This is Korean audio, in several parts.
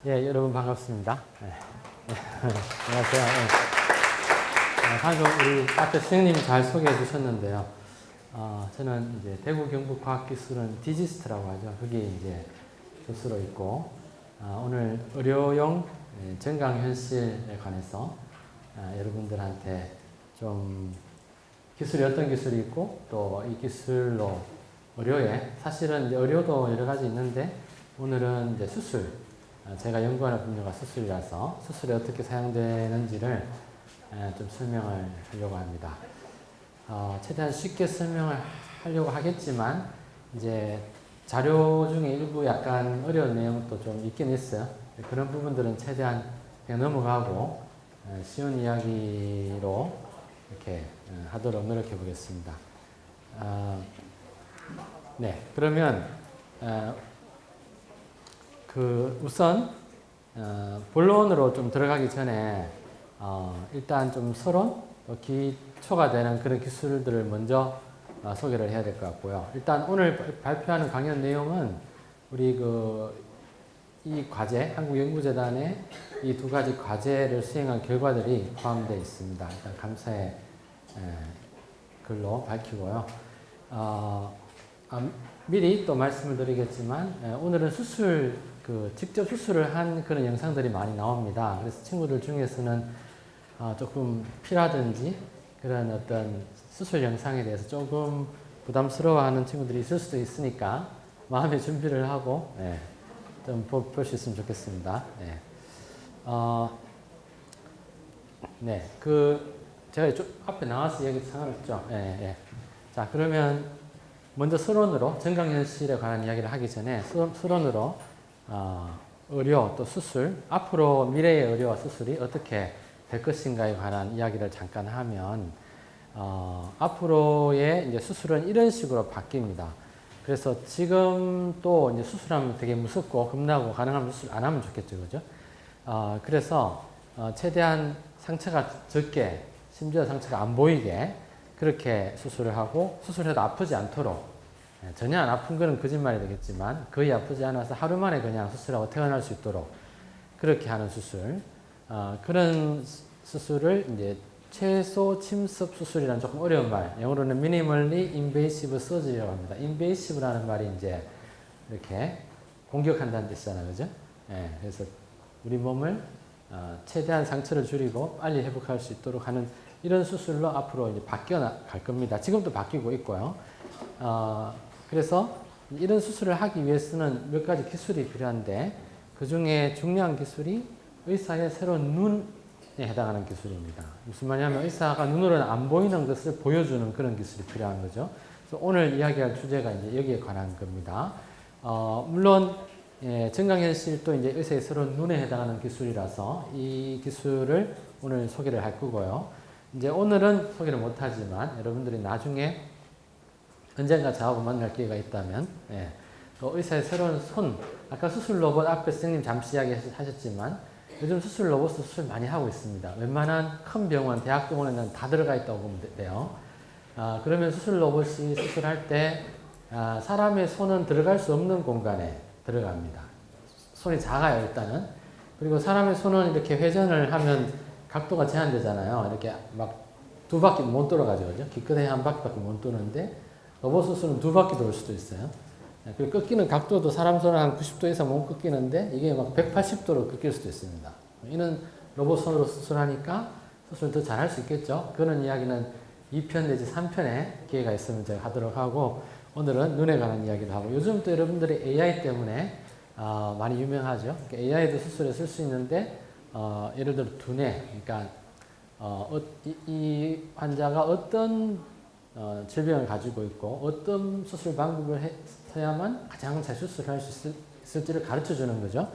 예, 여러분 반갑습니다. 네. 안녕하세요. 방금 우리 앞에 선생님이 잘 소개해 주셨는데요. 저는 이제 대구 경북과학기술원 디지스트라고 하죠. 거기에 이제 교수로 있고, 오늘 의료용 증강현실에 관해서 여러분들한테 좀 기술이 어떤 기술이 있고, 또 이 기술로 의료에, 사실은 이제 의료도 여러 가지 있는데, 오늘은 이제 수술, 제가 연구하는 분야가 수술이라서 수술이 어떻게 사용되는지를 좀 설명을 하려고 합니다. 최대한 쉽게 설명을 하려고 하겠지만, 이제 자료 중에 일부 약간 어려운 내용도 좀 있긴 있어요. 그런 부분들은 최대한 그냥 넘어가고 쉬운 이야기로 이렇게 하도록 노력해 보겠습니다. 네, 그러면 우선 본론으로 좀 들어가기 전에 일단 좀 서론, 기초가 되는 그런 기술들을 먼저 소개를 해야 될 것 같고요. 일단 오늘 발표하는 강연 내용은 우리 이 과제, 한국연구재단의 이 두 가지 과제를 수행한 결과들이 포함되어 있습니다. 일단 감사의 글로 밝히고요. 미리 또 말씀을 드리겠지만, 오늘은 직접 수술을 한 그런 영상들이 많이 나옵니다. 그래서 친구들 중에서는 조금 피라든지 그런 어떤 수술 영상에 대해서 조금 부담스러워하는 친구들이 있을 수도 있으니까 마음의 준비를 하고 좀 볼 수 있으면 좋겠습니다. 제가 이쪽 앞에 나와서 얘기 상관없죠. 자, 그러면 먼저 서론으로 증강현실에 관한 이야기를 하기 전에 서론으로 의료 또 수술, 앞으로 미래의 의료와 수술이 어떻게 될 것인가에 관한 이야기를 잠깐 하면, 앞으로의 이제 수술은 이런 식으로 바뀝니다. 그래서 지금 또 이제 수술하면 되게 무섭고 겁나고 가능하면 수술 안 하면 좋겠죠, 그죠? 그래서 최대한 상처가 적게, 심지어 상처가 안 보이게 그렇게 수술을 하고, 수술해도 아프지 않도록, 전혀 안 아픈 거는 거짓말이 되겠지만 거의 아프지 않아서 하루 만에 그냥 수술하고 퇴원할 수 있도록 그렇게 하는 수술, 그런 수술을 이제 최소 침습 수술이라는 조금 어려운 말, 영어로는 minimally invasive surgery라고 합니다. invasive라는 말이 이제 이렇게 공격한다는 뜻이잖아요, 그죠? 그래서 우리 몸을 최대한 상처를 줄이고 빨리 회복할 수 있도록 하는 이런 수술로 앞으로 이제 바뀌어 갈 겁니다. 지금도 바뀌고 있고요. 그래서 이런 수술을 하기 위해서는 몇 가지 기술이 필요한데, 그 중에 중요한 기술이 의사의 새로운 눈에 해당하는 기술입니다. 무슨 말이냐면 의사가 눈으로는 안 보이는 것을 보여주는 그런 기술이 필요한 거죠. 그래서 오늘 이야기할 주제가 이제 여기에 관한 겁니다. 물론 증강현실도 이제 의사의 새로운 눈에 해당하는 기술이라서 이 기술을 오늘 소개를 할 거고요. 이제 오늘은 소개를 못하지만 여러분들이 나중에 언젠가 저하고 만날 기회가 있다면, 또 의사의 새로운 손, 아까 수술 로봇 앞에 선생님 잠시 이야기하셨지만 요즘 수술 로봇 수술 많이 하고 있습니다. 웬만한 큰 병원, 대학병원에는 다 들어가 있다고 보면 돼요. 그러면 수술 로봇이 수술할 때 사람의 손은 들어갈 수 없는 공간에 들어갑니다. 손이 작아요, 일단은. 그리고 사람의 손은 이렇게 회전을 하면 각도가 제한되잖아요. 이렇게 막 두 바퀴 못 돌아가죠, 그죠? 기껏해 한 바퀴밖에 못 도는데 로봇 수술은 두 바퀴 돌 수도 있어요. 그리고 꺾이는 각도도 사람 손은 한 90도 이상 못 꺾이는데 이게 막 180도로 꺾일 수도 있습니다. 이는 로봇 손으로 수술하니까 수술 더 잘할 수 있겠죠. 그런 이야기는 2편 내지 3편에 기회가 있으면 제가 하도록 하고, 오늘은 눈에 관한 이야기를 하고, 요즘 또 여러분들이 AI 때문에 많이 유명하죠. AI도 수술에 쓸 수 있는데, 예를 들어 두뇌, 그러니까 이 환자가 어떤 질병을 가지고 있고 어떤 수술 방법을 해야만 가장 잘 수술을 할 수 있을지를 가르쳐 주는 거죠.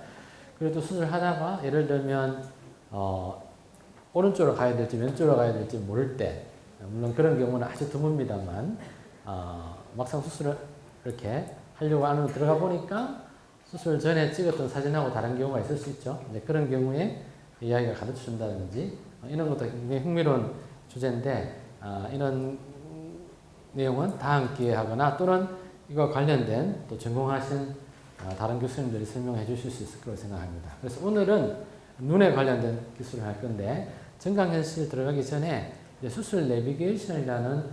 그래도 수술하다가 예를 들면 오른쪽으로 가야 될지 왼쪽으로 가야 될지 모를 때, 물론 그런 경우는 아주 드뭅니다만, 막상 수술을 이렇게 하려고 안으로 들어가 보니까 수술 전에 찍었던 사진하고 다른 경우가 있을 수 있죠. 그런 경우에 AI가 가르쳐 준다든지 이런 것도 굉장히 흥미로운 주제인데 이런 내용은 다음 기회에 하거나 또는 이거 관련된 또 전공하신 다른 교수님들이 설명해 주실 수 있을 거라고 생각합니다. 그래서 오늘은 눈에 관련된 기술을 할 건데 증강현실 들어가기 전에 이제 수술 내비게이션이라는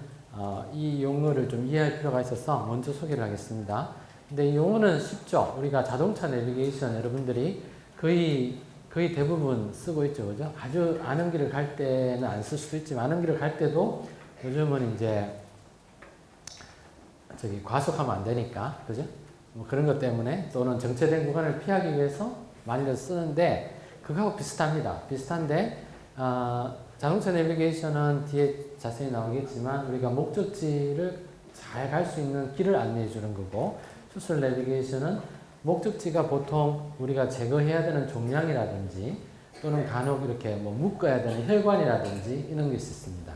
이 용어를 좀 이해할 필요가 있어서 먼저 소개를 하겠습니다. 근데 이 용어는 쉽죠. 우리가 자동차 내비게이션 여러분들이 거의 대부분 쓰고 있죠. 그죠? 아주 아는 길을 갈 때는 안 쓸 수도 있지만 아는 길을 갈 때도 요즘은 이제 과속하면 안 되니까. 그죠? 뭐 그런 것 때문에 또는 정체된 구간을 피하기 위해서 많이들 쓰는데 그거하고 비슷합니다. 비슷한데 자동차 내비게이션은 뒤에 자세히 나오겠지만 우리가 목적지를 잘 갈 수 있는 길을 안내해 주는 거고 수술 내비게이션은 목적지가 보통 우리가 제거해야 되는 종양이라든지 또는 간혹 이렇게 뭐 묶어야 되는 혈관이라든지 이런 것이 있습니다.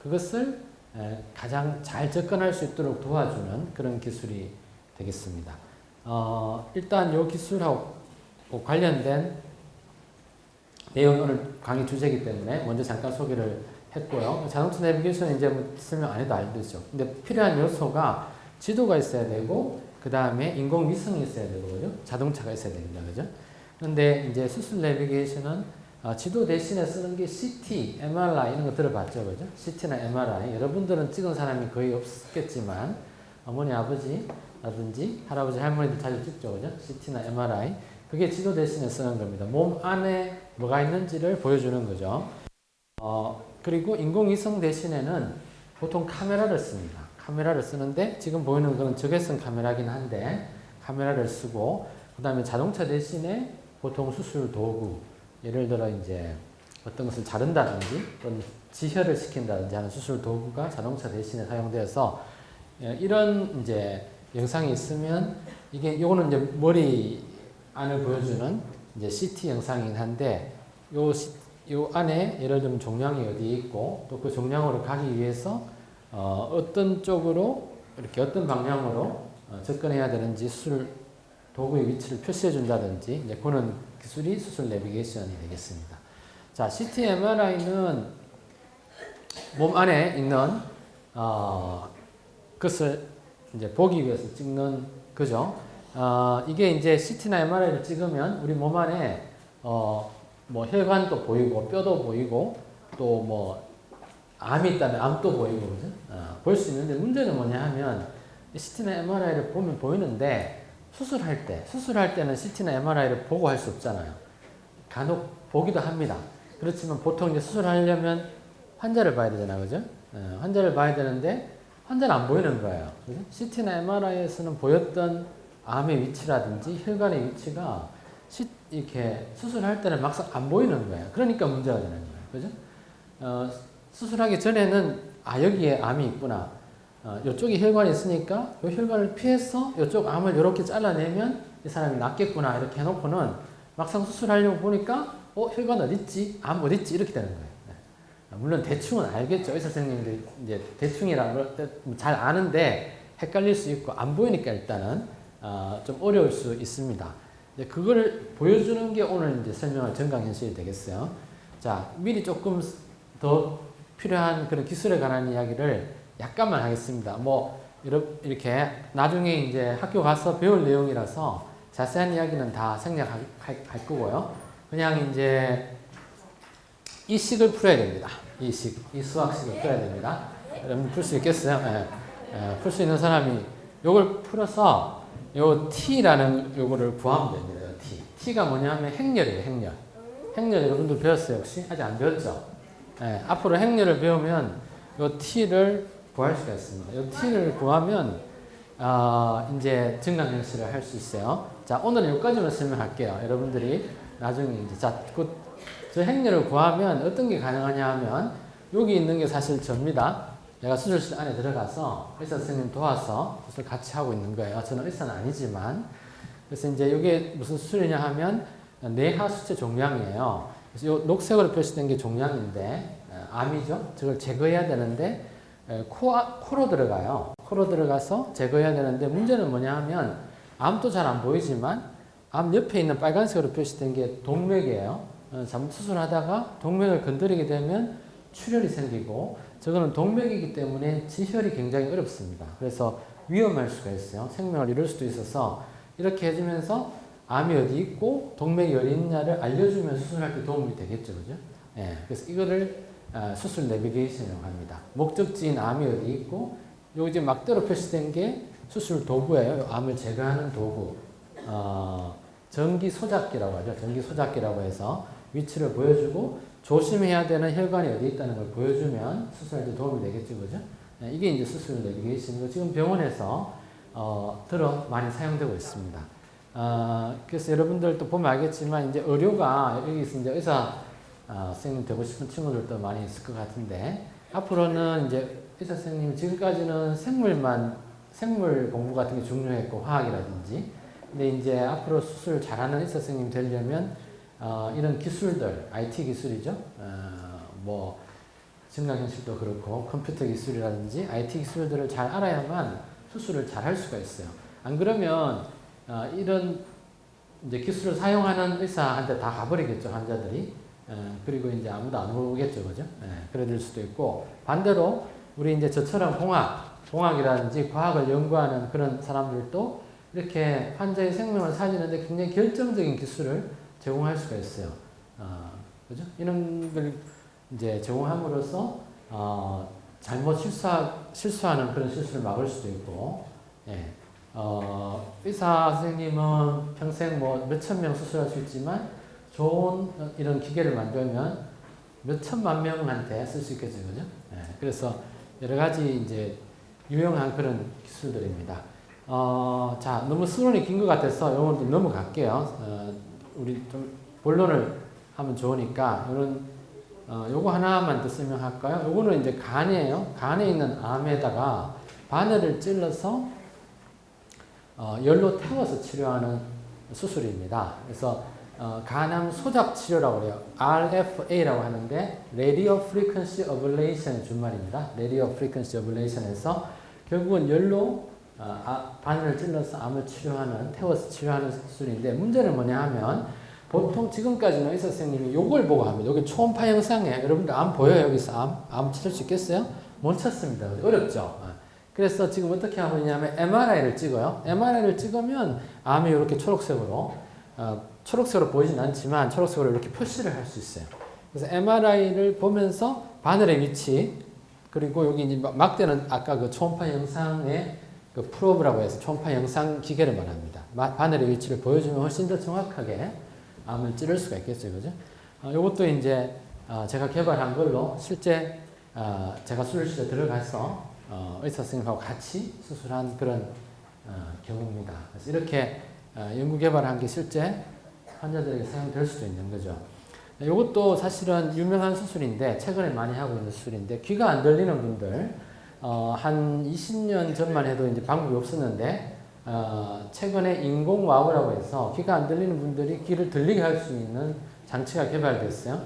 그것을 가장 잘 접근할 수 있도록 도와주는 그런 기술이 되겠습니다. 일단 이 기술하고 관련된 내용이 오늘 강의 주제이기 때문에 먼저 잠깐 소개를 했고요. 자동차 내비게이션은 이제 뭐 설명 안 해도 알죠. 근데 필요한 요소가 지도가 있어야 되고 그 다음에 인공위성이 있어야 되고 그죠? 자동차가 있어야 됩니다. 그죠? 그런데 이제 수술 내비게이션은 지도 대신에 쓰는 게 CT, MRI 이런 거 들어봤죠. 그죠? CT나 MRI 여러분들은 찍은 사람이 거의 없겠지만 어머니, 아버지라든지 할아버지, 할머니들 자주 찍죠. 그죠? CT나 MRI 그게 지도 대신에 쓰는 겁니다. 몸 안에 뭐가 있는지를 보여주는 거죠. 그리고 인공위성 대신에는 보통 카메라를 씁니다. 카메라를 쓰는데 지금 보이는 것은 적외선 카메라긴 한데 카메라를 쓰고 그 다음에 자동차 대신에 보통 수술 도구 예를 들어 이제 어떤 것을 자른다든지 또는 지혈을 시킨다든지 하는 수술 도구가 자동차 대신에 사용되어서 이런 이제 영상이 있으면 이거는 이제 머리 안을 보여주는 이제 CT 영상이긴 한데 요 안에 예를 들면 종양이 어디에 있고 또 그 종양으로 가기 위해서 어떤 쪽으로 이렇게 어떤 방향으로 접근해야 되는지 수술 도구의 위치를 표시해 준다든지 이제 그런 기술이 수술 내비게이션이 되겠습니다. 자, CT MRI는 몸 안에 있는 것을 이제 보기 위해서 찍는 거죠. 이게 이제 CT나 MRI를 찍으면 우리 몸 안에 뭐 혈관도 보이고 뼈도 보이고 또 뭐 암이 있다면 암도 보이고 그죠? 볼 수 있는데 문제는 뭐냐 하면 CT나 MRI를 보면 보이는데 수술할 때는 CT나 MRI를 보고 할 수 없잖아요. 간혹 보기도 합니다. 그렇지만 보통 이제 수술하려면 환자를 봐야 되잖아요. 그죠? 환자를 봐야 되는데 환자는 안 보이는 거예요. 그죠? CT나 MRI에서는 보였던 암의 위치라든지 혈관의 위치가 이렇게 수술할 때는 막상 안 보이는 거예요. 그러니까 문제가 되는 거예요. 그죠? 수술하기 전에는 여기에 암이 있구나. 이쪽에 혈관이 있으니까 이 혈관을 피해서 이쪽 암을 이렇게 잘라내면 이 사람이 낫겠구나 이렇게 해놓고는 막상 수술하려고 보니까 혈관 어디 있지? 암 어디 있지? 이렇게 되는 거예요. 물론 대충은 알겠죠. 의사 선생님들이 이제 대충이라는 걸 잘 아는데 헷갈릴 수 있고 안 보이니까 일단은 좀 어려울 수 있습니다. 그거를 보여주는 게 오늘 이제 설명할 증강현실이 되겠어요. 자, 미리 조금 더 필요한 그런 기술에 관한 이야기를 약간만 하겠습니다. 뭐 이렇게 나중에 이제 학교 가서 배울 내용이라서 자세한 이야기는 다 생략할 거고요. 그냥 이제 이 식을 풀어야 됩니다. 이 수학식을 풀어야 됩니다. 여러분 풀 수 있겠어요? 풀 수 있는 사람이 요걸 풀어서 요 t라는 요거를 구하면 됩니다. t가 뭐냐면 행렬이에요. 행렬 여러분들 배웠어요 혹시? 아직 안 배웠죠? 앞으로 행렬을 배우면 요 t를 구할 수가 있습니다. 요 t를 구하면 이제 증강현실을 할 수 있어요. 자, 오늘은 여기까지만 설명할게요. 여러분들이 나중에 이제 저 행렬을 구하면 어떤 게 가능하냐 하면 여기 있는 게 사실 접니다. 내가 수술실 안에 들어가서 의사 선생님 도와서 수술 같이 하고 있는 거예요. 저는 의사는 아니지만. 그래서 이제 이게 무슨 수술이냐 하면 뇌하수체 종양이에요. 그래서 요 녹색으로 표시된 게 종양인데 암이죠. 저걸 제거해야 되는데 코로 들어가요. 코로 들어가서 제거해야 되는데 문제는 뭐냐 하면 암도 잘 안 보이지만 암 옆에 있는 빨간색으로 표시된 게 동맥이에요. 잘못 수술하다가 동맥을 건드리게 되면 출혈이 생기고 저거는 동맥이기 때문에 지혈이 굉장히 어렵습니다. 그래서 위험할 수가 있어요. 생명을 잃을 수도 있어서 이렇게 해주면서 암이 어디 있고 동맥이 어디 있냐를 알려주면 수술할 때 도움이 되겠죠. 그죠? 예, 그래서 이거를 수술 내비게이션이라고 합니다. 목적지인 암이 어디 있고 여기 지금 막대로 표시된 게 수술 도구예요. 암을 제거하는 도구. 전기 소잡기라고 하죠. 전기 소잡기라고 해서 위치를 보여주고 조심해야 되는 혈관이 어디 있다는 걸 보여주면 수술할 때 도움이 되겠죠. 그죠? 예, 이게 이제 수술 내비게이션이고 지금 병원에서 들어 많이 사용되고 있습니다. 그래서 여러분들도 보면 알겠지만 이제 의료가 여기서 이제 의사 선생님 되고 싶은 친구들도 많이 있을 것 같은데 앞으로는 이제 의사 선생님 지금까지는 생물 공부 같은 게 중요했고 화학이라든지 근데 이제 앞으로 수술 잘하는 의사 선생님 되려면 이런 기술들 IT 기술이죠. 뭐 증강현실도 그렇고 컴퓨터 기술이라든지 IT 기술들을 잘 알아야만 수술을 잘 할 수가 있어요. 안 그러면 이런 이제 기술을 사용하는 의사한테 다 가버리겠죠, 환자들이. 그리고 이제 아무도 안 오겠죠, 그죠? 그래 될 수도 있고 반대로 우리 이제 저처럼 공학이라든지 과학을 연구하는 그런 사람들도 이렇게 환자의 생명을 살리는데 굉장히 결정적인 기술을 제공할 수가 있어요. 그죠? 이런 걸 이제 제공함으로써 잘못 실수하는 그런 실수를 막을 수도 있고, 예. 의사 선생님은 평생 뭐 몇천 명 수술할 수 있지만 좋은 이런 기계를 만들면 몇천만 명한테 쓸 수 있겠죠, 그죠? 예. 그래서 여러 가지 이제 유용한 그런 기술들입니다. 자, 너무 수론이 긴 것 같아서 이건 좀 넘어갈게요. 우리 좀 본론을 하면 좋으니까 요거 하나만 더 설명할까요? 요거는 이제 간이에요. 간에 있는 암에다가 바늘을 찔러서 열로 태워서 치료하는 수술입니다. 그래서 간암 소잡 치료라고 해요. RFA라고 하는데 Radio Frequency Ablation 준말입니다. Radio Frequency Ablation에서 결국은 열로 바늘을 찔러서 암을 태워서 치료하는 수술인데 문제는 뭐냐 하면 보통 지금까지는 의사 선생님이 요걸 보고 합니다. 여기 초음파 영상에 여러분들 암 보여요? 여기서 암 찾을 수 있겠어요? 못 찾습니다. 어렵죠? 그래서 지금 어떻게 하고 있냐면 MRI를 찍어요. MRI를 찍으면 암이 이렇게 초록색으로 보이진 않지만 초록색으로 이렇게 표시를 할 수 있어요. 그래서 MRI를 보면서 바늘의 위치 그리고 여기 이제 막대는 아까 그 초음파 영상의 그 프로브라고 해서 초음파 영상 기계를 말합니다. 바늘의 위치를 보여주면 훨씬 더 정확하게 암을 찌를 수가 있겠죠, 그죠? 이것도 이제 제가 개발한 걸로 실제 제가 수술실에 들어가서 의사 선생님하고 같이 수술한 그런 경우입니다. 그래서 이렇게 연구 개발한 게 실제 환자들에게 사용될 수도 있는 거죠. 이것도 사실은 유명한 수술인데 최근에 많이 하고 있는 수술인데 귀가 안 들리는 분들 한 20년 전만 해도 이제 방법이 없었는데 최근에 인공와우라고 해서 귀가 안 들리는 분들이 귀를 들리게 할 수 있는 장치가 개발됐어요.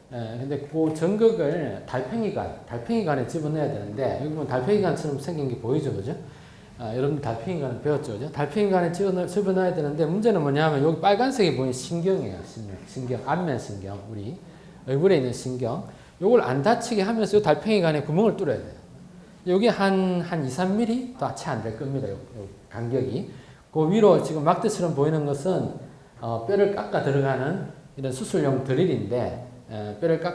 근데 그 전극을 달팽이관에 집어넣어야 되는데 여기 보면 달팽이관처럼 생긴 게 보이죠, 그죠? 여러분 달팽이관을 배웠죠, 그죠? 달팽이관에 집어넣어야 되는데 문제는 뭐냐면 여기 빨간색이 보이는 신경이에요, 신경, 안면신경, 우리 얼굴에 있는 신경. 요걸 안 다치게 하면서 요 달팽이관에 구멍을 뚫어야 돼요. 여기 한 2, 3mm 더 채 안 될 겁니다. 요 간격이. 그 위로 지금 막대처럼 보이는 것은 뼈를 깎아 들어가는 이런 수술용 드릴인데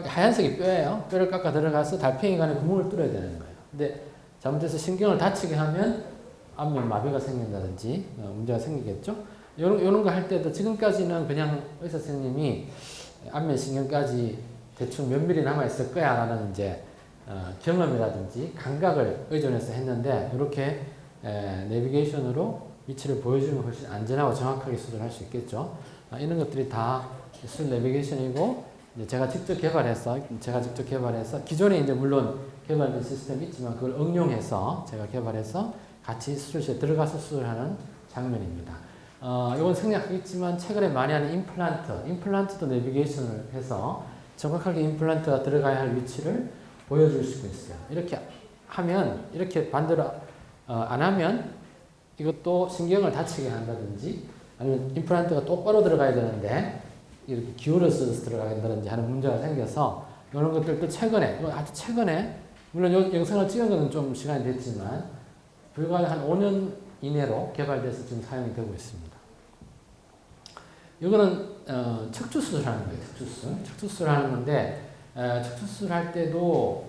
하얀색이 뼈예요. 뼈를 깎아 들어가서 달팽이관에 구멍을 뚫어야 되는 거예요. 근데 잘못해서 신경을 다치게 하면 안면 마비가 생긴다든지 문제가 생기겠죠. 요런 거 할 때도 지금까지는 그냥 의사 선생님이 안면 신경까지 대충 몇 미리 남아 있을 거야 라는 이제 경험이라든지 감각을 의존해서 했는데 이렇게 내비게이션으로 위치를 보여주면 훨씬 안전하고 정확하게 수술할 수 있겠죠. 이런 것들이 다 수술 내비게이션이고 이제 제가 직접 개발해서 기존에 이제 물론 개발된 시스템이 있지만 그걸 응용해서 제가 개발해서 같이 수술실에 들어가서 수술하는 장면입니다. 이건 생략하겠지만 최근에 많이 하는 임플란트도 내비게이션을 해서 정확하게 임플란트가 들어가야 할 위치를 보여줄 수가 있어요. 이렇게 하면 이렇게 반대로 안 하면 이것도 신경을 다치게 한다든지 아니면 임플란트가 똑바로 들어가야 되는데 이렇게 기울어서 들어가야 된다든지 하는 문제가 생겨서 이런 것들도 최근에, 아주 최근에, 물론 이 영상을 찍은 것은 좀 시간이 됐지만, 불과 한 5년 이내로 개발돼서 지금 사용이 되고 있습니다. 이거는 척추수술 하는 거예요. 척추수술 하는 건데, 척추수술 할 때도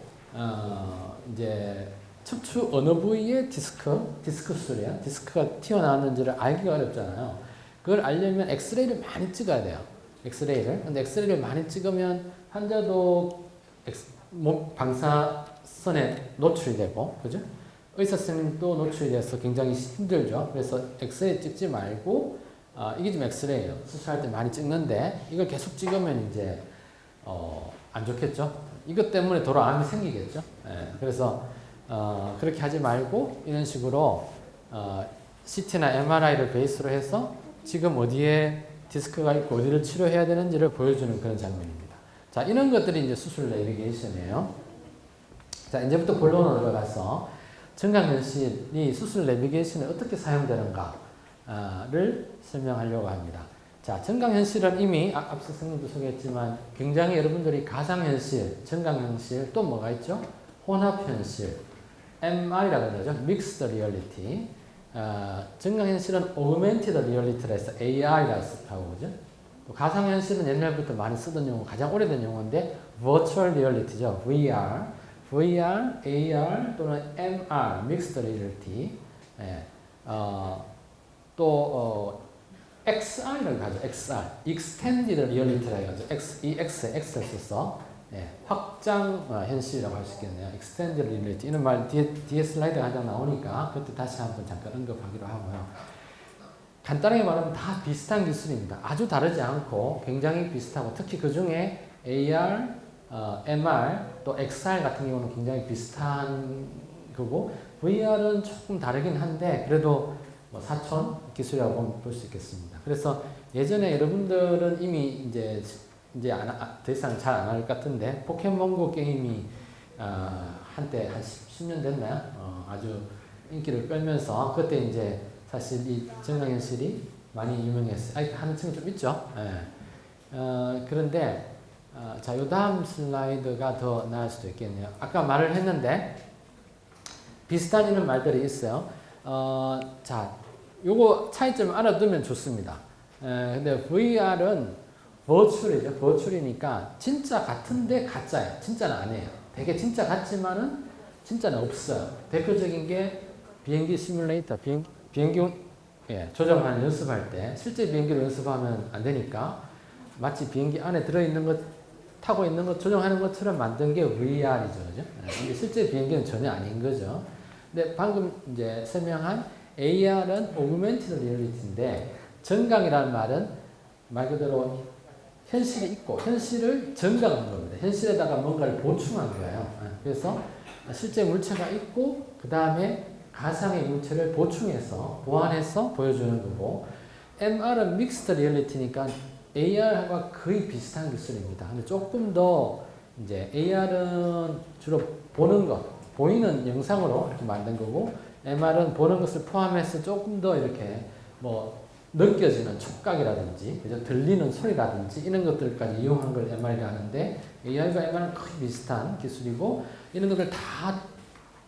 이제 척추 어느 부위에 디스크 수술이야. 디스크가 튀어나왔는지를 알기가 어렵잖아요. 그걸 알려면 엑스레이를 많이 찍어야 돼요. 근데 엑스레이를 많이 찍으면 환자도 몸 방사선에 노출이 되고, 그죠? 의사 선생님도 노출이 돼서 굉장히 힘들죠. 그래서 엑스레이 찍지 말고, 이게 좀 엑스레이예요. 수술할 때 많이 찍는데, 이걸 계속 찍으면 이제, 안 좋겠죠? 이것 때문에 돌아암이 생기겠죠? 예, 그래서, 그렇게 하지 말고, 이런 식으로, CT나 MRI를 베이스로 해서 지금 어디에 디스크가 있고 어디를 치료해야 되는지를 보여주는 그런 장면입니다. 자, 이런 것들이 이제 수술 내비게이션이에요. 자, 이제부터 본론으로 들어가서 증강현실이 수술 내비게이션에 어떻게 사용되는가를 설명하려고 합니다. 자, 증강현실은 이미 앞서 선생님도 소개했지만 굉장히 여러분들이 가상현실, 증강현실 또 뭐가 있죠? 혼합현실, MR이라고 하죠. Mixed Reality. 증강현실은 Augmented Reality라 해서 AR이라고 하고, 그죠? 또 가상현실은 옛날부터 많이 쓰던 용어, 가장 오래된 용어인데 Virtual Reality죠. VR, AR 또는 MR, Mixed Reality. 예. 또 XR이라고 하죠. XR, Extended Reality라고 하죠. X를 써서 확장 현실이라고 할 수 있겠네요. Extended Reality. 이런 말 뒤에 슬라이드가 한 장 나오니까 그때 다시 한번 잠깐 언급하기로 하고요. 간단하게 말하면 다 비슷한 기술입니다. 아주 다르지 않고 굉장히 비슷하고, 특히 그 중에 AR, MR, 또 XR 같은 경우는 굉장히 비슷한 거고, VR은 조금 다르긴 한데 그래도 뭐 사촌 기술이라고 볼 수 있겠습니다. 그래서 예전에 여러분들은 이미 이제 더 이상 잘 안 할 것 같은데, 포켓몬고 게임이 한때 한 10년 됐나요? 아주 인기를 끌면서 그때 이제 사실 이 증강현실이 많이 유명했어요. 하는 층이 좀 있죠. 그런데 자, 요 다음 슬라이드가 더 나을 수도 있겠네요. 아까 말을 했는데 비슷한 이런 말들이 있어요. 자, 요거 차이점을 알아두면 좋습니다. 근데 VR은 버추얼이죠. 버추얼이니까 진짜 같은데 가짜예요. 진짜는 아니에요. 되게 진짜 같지만은 진짜는 없어요. 대표적인 게 비행기 시뮬레이터, 비행기 조정하는 연습할 때 실제 비행기를 연습하면 안 되니까 마치 비행기 안에 들어있는 것, 타고 있는 것 조정하는 것처럼 만든 게 VR이죠. 그죠? 근데 실제 비행기는 전혀 아닌 거죠. 근데 방금 이제 설명한 AR은 Augmented Reality인데, 증강이라는 말은 말 그대로 현실이 있고 현실을 증강한 겁니다. 현실에다가 뭔가를 보충한 거예요. 그래서 실제 물체가 있고 그 다음에 가상의 물체를 보충해서 보완해서 보여주는 거고, MR은 Mixed Reality니까 AR과 거의 비슷한 기술입니다. 근데 조금 더 이제 AR은 주로 보는 것, 보이는 영상으로 이렇게 만든 거고, MR은 보는 것을 포함해서 조금 더 이렇게 뭐 느껴지는 촉각이라든지, 그죠? 들리는 소리라든지 이런 것들까지 이용한 걸 MR이라 하는데, AR과 MR은 거의 비슷한 기술이고, 이런 것들 다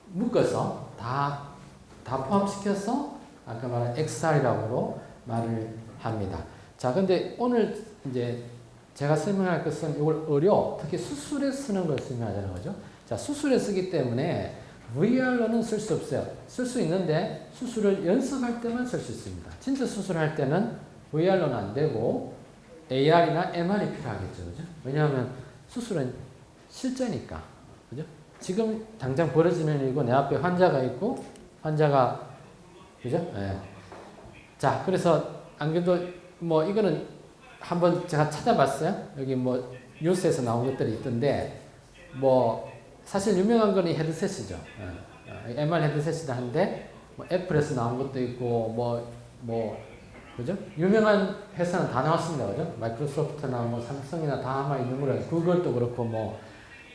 묶어서 다 포함시켜서 아까 말한 XR이라고 말을 합니다. 자, 근데 오늘 이제 제가 설명할 것은 이걸 특히 수술에 쓰는 걸 설명하자는 거죠. 자, 수술에 쓰기 때문에 VR로는 쓸 수 없어요. 쓸 수 있는데 수술을 연습할 때만 쓸 수 있습니다. 진짜 수술할 때는 VR로는 안 되고 AR이나 MR이 필요하겠죠. 그죠? 왜냐하면 수술은 실제니까. 그죠? 지금 당장 벌어지는 일이고 내 앞에 환자가 있고 환자가, 그죠? 예. 자, 그래서 안 그래도 뭐 이거는 한번 제가 찾아봤어요. 여기 뭐 뉴스에서 나온 것들이 있던데, 뭐 사실 유명한 건 이 헤드셋이죠. MR 헤드셋이다 한데 뭐 애플에서 나온 것도 있고 그죠? 유명한 회사는 다 나왔습니다. 그죠? 마이크로소프트나 뭐 삼성이나 다 아마 있는 거라서, 구글도 그렇고 뭐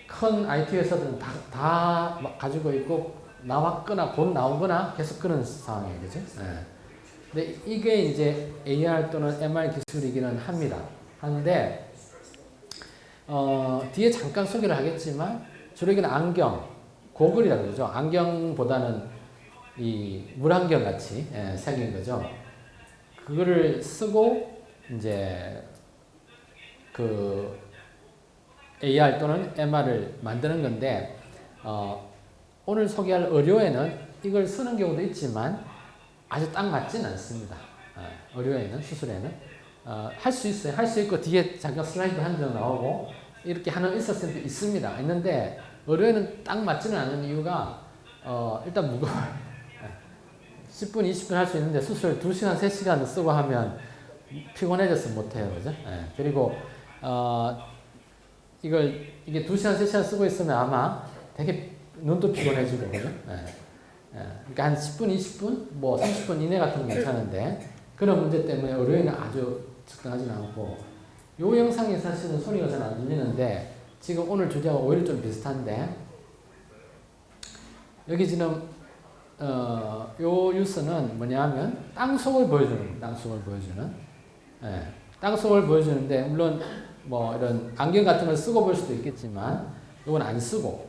큰 IT 회사들은 다 가지고 있고, 나왔거나 곧 나오거나 계속 그런 상황이에요. 그죠? 근데 이게 이제 AR 또는 MR 기술이기는 합니다. 한데 뒤에 잠깐 소개를 하겠지만 주로 이건 안경, 고글이라고 그러죠. 안경보다는 이 물안경 같이 생긴 거죠. 그거를 쓰고 이제 그 AR 또는 MR을 만드는 건데 오늘 소개할 의료에는 이걸 쓰는 경우도 있지만 아주 딱 맞지는 않습니다. 의료에는 수술에는 할 수 있어요. 할 수 있고 뒤에 잠깐 슬라이드 한 장 나오고 이렇게 하는 의사선생님도 있습니다. 있는데 의료에는 딱 맞지는 않은 이유가 일단 무거워요. 10분, 20분 할 수 있는데 수술 2시간, 3시간 쓰고 하면 피곤해져서 못해요. 그죠? 그리고 이게 2시간, 3시간 쓰고 있으면 아마 되게 눈도 피곤해지고, 그죠? 그러니까 한 10분, 20분, 뭐 30분 이내 같은 건 괜찮은데 그런 문제 때문에 의료인은 아주 적당하지는 않고 이 영상이 사실은 소리가 잘 안 들리는데 지금 오늘 주제가 오히려 좀 비슷한데 여기 지금 요 뉴스는 뭐냐면 땅속을 보여주는 땅속을 보여주는 땅속을 보여주는데 물론 뭐 이런 안경 같은 걸 쓰고 볼 수도 있겠지만 이건 안 쓰고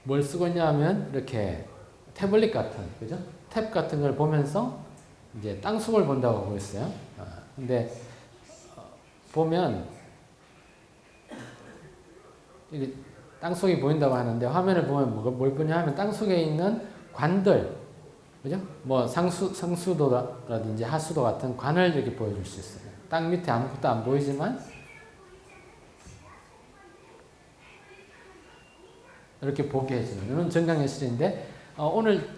뭘 쓰고 있냐면 이렇게 태블릿 같은 그죠? 탭 같은 걸 보면서 이제 땅속을 본다고 하고 있어요. 근데 보면 이게 땅속이 보인다고 하는데 화면을 보면 뭘 보냐 하면 땅속에 있는 관들 그죠? 뭐 상수도라든지 하수도 같은 관을 이렇게 보여줄 수 있어요. 땅 밑에 아무것도 안 보이지만 이렇게 보게 해주는 이런 증강현실인데 오늘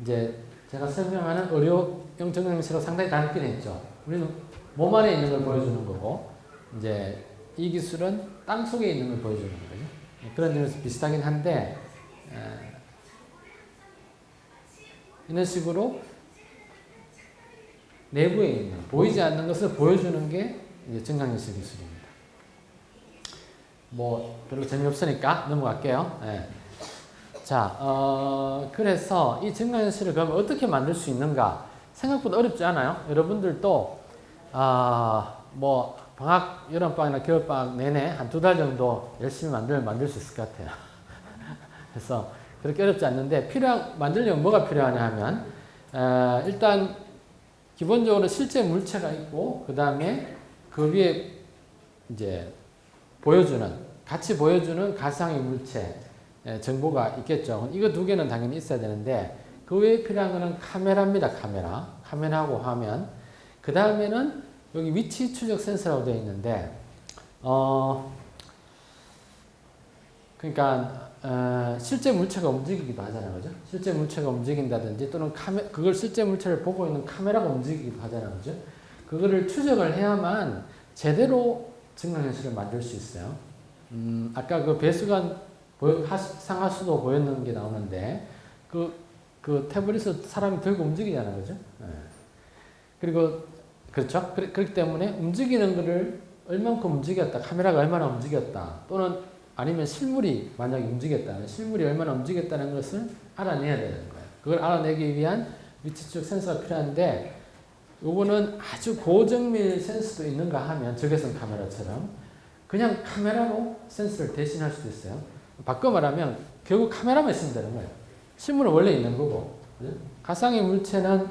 이제 제가 설명하는 의료용 증강현실하고 상당히 다르긴 했죠. 우리는 몸 안에 있는 걸 보여주는 거고 이제 이 기술은 땅 속에 있는 걸 보여주는 거죠. 그런 점에서 비슷하긴 한데 이런 식으로 내부에 있는 보이지 않는 것을 보여주는 게 이제 증강현실 기술입니다. 뭐 별로 재미없으니까 넘어갈게요. 자, 그래서 이 증강현실을 그러면 어떻게 만들 수 있는가? 생각보다 어렵지 않아요. 여러분들도 뭐 방학, 여름방학이나 겨울방학 내내 한 2달 정도 열심히 만들 수 있을 것 같아요. 그래서 그렇게 어렵지 않는데 만들려면 뭐가 필요하냐 하면 일단 기본적으로 실제 물체가 있고 그 다음에 그 위에 이제 같이 보여주는 가상의 물체 정보가 있겠죠. 이거 2개는 당연히 있어야 되는데 그 외에 필요한 거는 카메라입니다. 카메라하고 화면. 그 다음에는 여기 위치 추적 센서라고 되어 있는데 그러니까 실제 물체가 움직이기도 하잖아요. 그죠? 실제 물체가 움직인다든지 또는 그걸 실제 물체를 보고 있는 카메라가 움직이기도 하잖아요. 그죠? 그거를 추적을 해야만 제대로 증강현실을 만들 수 있어요. 아까 그 배수관 상하수도 보였는 게 나오는데 그 태블릿을 사람이 들고 움직이잖아요. 그죠? 그리고 그렇죠? 그렇기 때문에 움직이는 거를 얼만큼 움직였다, 카메라가 얼마나 움직였다, 또는 아니면 실물이 만약에 움직였다면 실물이 얼마나 움직였다는 것을 알아내야 되는 거예요. 그걸 알아내기 위한 위치추적 센서가 필요한데 요거는 아주 고정밀 센서도 있는가 하면 적외선 카메라처럼 그냥 카메라로 센서를 대신할 수도 있어요. 바꿔 말하면 결국 카메라만 있으면 되는 거예요. 실물은 원래 있는 거고 가상의 물체는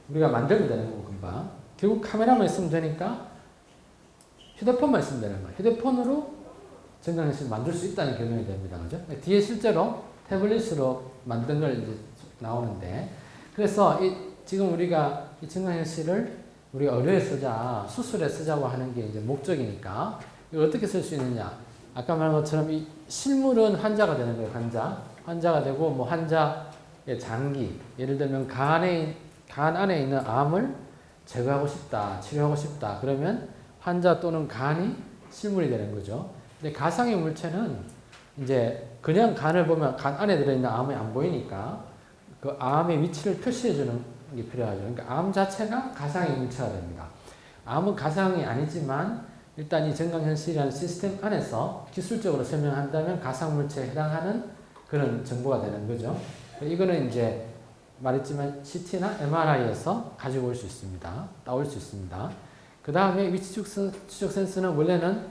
우리가 만들면 되는 거고 금방 결국 카메라만 있으면 되니까 휴대폰만 있으면 되는 거예요. 휴대폰으로 증강현실을 만들 수 있다는 결론이 됩니다. 그죠? 뒤에 실제로 태블릿으로 만든 걸 이제 나오는데 그래서 지금 우리가 이 증강현실을 우리가 의료에 쓰자, 수술에 쓰자고 하는 게 이제 목적이니까 이걸 어떻게 쓸 수 있느냐? 아까 말한 것처럼 이 실물은 환자가 되는 거예요. 환자가 되고 뭐 환자의 장기, 예를 들면 간 안에 있는 암을 제거하고 싶다, 치료하고 싶다. 그러면 환자 또는 간이 실물이 되는 거죠. 근데 가상의 물체는 이제 그냥 간을 보면 간 안에 들어있는 암이 안 보이니까 그 암의 위치를 표시해 주는 게 필요하죠. 그러니까 암 자체가 가상의 물체가 됩니다. 암은 가상이 아니지만 일단 이 증강현실이라는 시스템 안에서 기술적으로 설명한다면 가상물체에 해당하는 그런 정보가 되는 거죠. 이거는 이제 말했지만 CT나 MRI에서 가지고 올 수 있습니다. 따올 수 있습니다. 그 다음에 위치 추적 센서는 원래는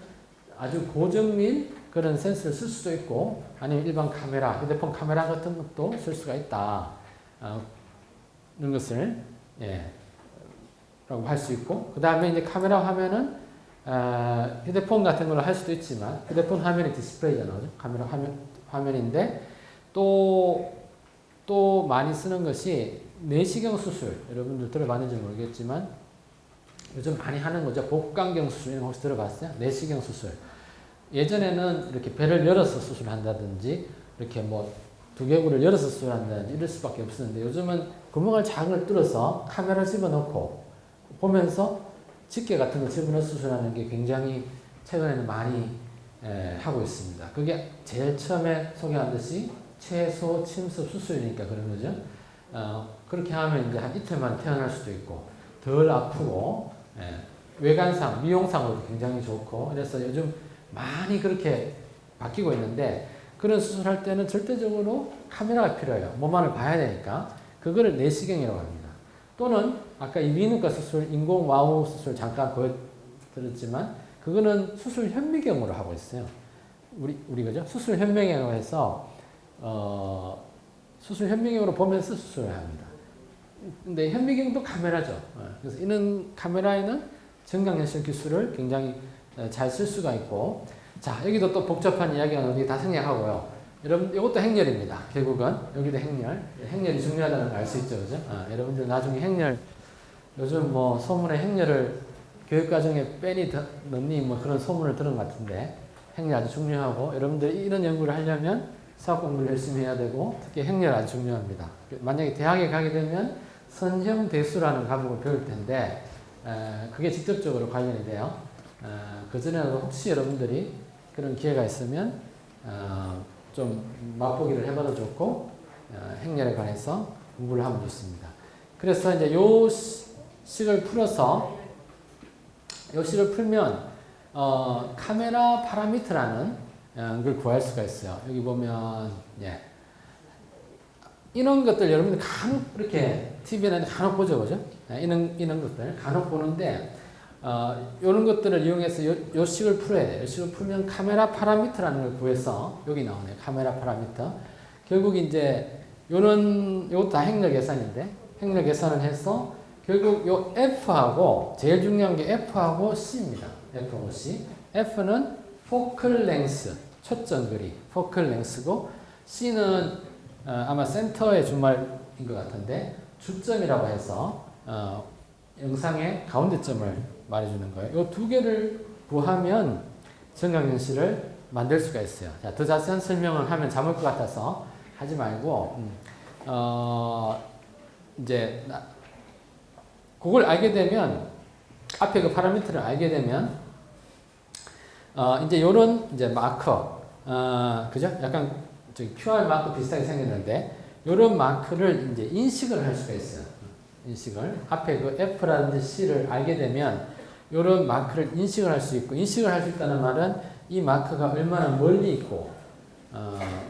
아주 고정밀 그런 센서를 쓸 수도 있고 아니면 일반 카메라, 휴대폰 카메라 같은 것도 쓸 수가 있다. 이런 것을 라고 할 수 있고 그 다음에 이제 카메라 화면은 휴대폰 같은 걸로 할 수도 있지만 휴대폰 화면이 디스플레이잖아요. 카메라 화면인데 또 많이 쓰는 것이 내시경 수술. 여러분들 들어봤는지 모르겠지만 요즘 많이 하는 거죠. 복강경 수술 혹시 들어봤어요? 내시경 수술. 예전에는 이렇게 배를 열어서 수술한다든지 이렇게 뭐 두개골을 열어서 수술한다든지 이럴 수밖에 없었는데 요즘은 구멍을 작은 걸 뚫어서 카메라를 집어넣고 보면서 집게 같은 거 집어넣어 수술하는 게 굉장히 최근에는 많이 하고 있습니다. 그게 제일 처음에 소개한 듯이 최소 침습 수술이니까 그런 거죠. 그렇게 하면 이제 한 이틀만 퇴원할 수도 있고 덜 아프고 외관상, 미용상으로도 굉장히 좋고 그래서 요즘 많이 그렇게 바뀌고 있는데 그런 수술할 때는 절대적으로 카메라가 필요해요. 몸안을 봐야 되니까 그거를 내시경이라고 합니다. 또는 아까 이비인후과 수술, 인공 와우 수술 잠깐 보여드렸지만 그거는 수술 현미경으로 하고 있어요. 우리 그죠? 수술 현미경으로 해서 수술 현미경으로 보면서 수술을 합니다. 근데 현미경도 카메라죠. 그래서 이런 카메라에는 증강현실 기술을 굉장히 잘 쓸 수가 있고 자 여기도 또 복잡한 이야기가 여기 다 생략하고요. 여러분 이것도 행렬입니다. 결국은 여기도 행렬. 행렬이 중요하다는 걸 알 수 있죠. 그죠? 여러분들 나중에 행렬 요즘 뭐 소문에 행렬을 교육과정에 빼니 넣니 뭐 그런 소문을 들은 것 같은데 행렬 아주 중요하고 여러분들이 이런 연구를 하려면 수학 공부를 열심히 해야 되고 특히 행렬 아주 중요합니다. 만약에 대학에 가게 되면 선형대수라는 과목을 배울 텐데 그게 직접적으로 관련이 돼요. 그전에도 혹시 여러분들이 그런 기회가 있으면 좀 맛보기를 해봐도 좋고 행렬에 관해서 공부를 하면 좋습니다. 그래서 이제 요 식을 풀어서 요 식을 풀면 카메라 파라미터라는 걸 구할 수가 있어요. 여기 보면 이런 것들 여러분들 간혹 이렇게 TV에는 간혹 보죠, 그죠? 이런 것들 간혹 보는데 이런 것들을 이용해서 요 식을 풀어야 돼요. 요 식을 풀면 카메라 파라미터라는 걸 구해서 여기 나오네요. 카메라 파라미터. 결국 이제 요것도 다 행렬 계산인데 행렬 계산을 해서 결국 요 F하고 제일 중요한 게 F하고 C입니다. F하고 C. F는 포컬 랭스, 초점 거리, 포컬 랭스고 C는 아마 센터의 준말인 것 같은데 주점이라고 해서 영상의 가운데점을 말해주는 거예요. 이 두 개를 구하면 증강현실을 만들 수가 있어요. 자, 더 자세한 설명을 하면 잠올 것 같아서 하지 말고 이제 그걸 알게 되면 앞에 그 파라미터를 알게 되면 이제 요런 이제 마커 그죠? 약간 QR 마크 비슷하게 생겼는데 요런 마크를 이제 인식을 할 수가 있어요. 인식을 앞에 그 F라든지 C를 알게 되면 요런 마크를 인식을 할 수 있고 인식을 할 수 있다는 말은 이 마크가 얼마나 멀리 있고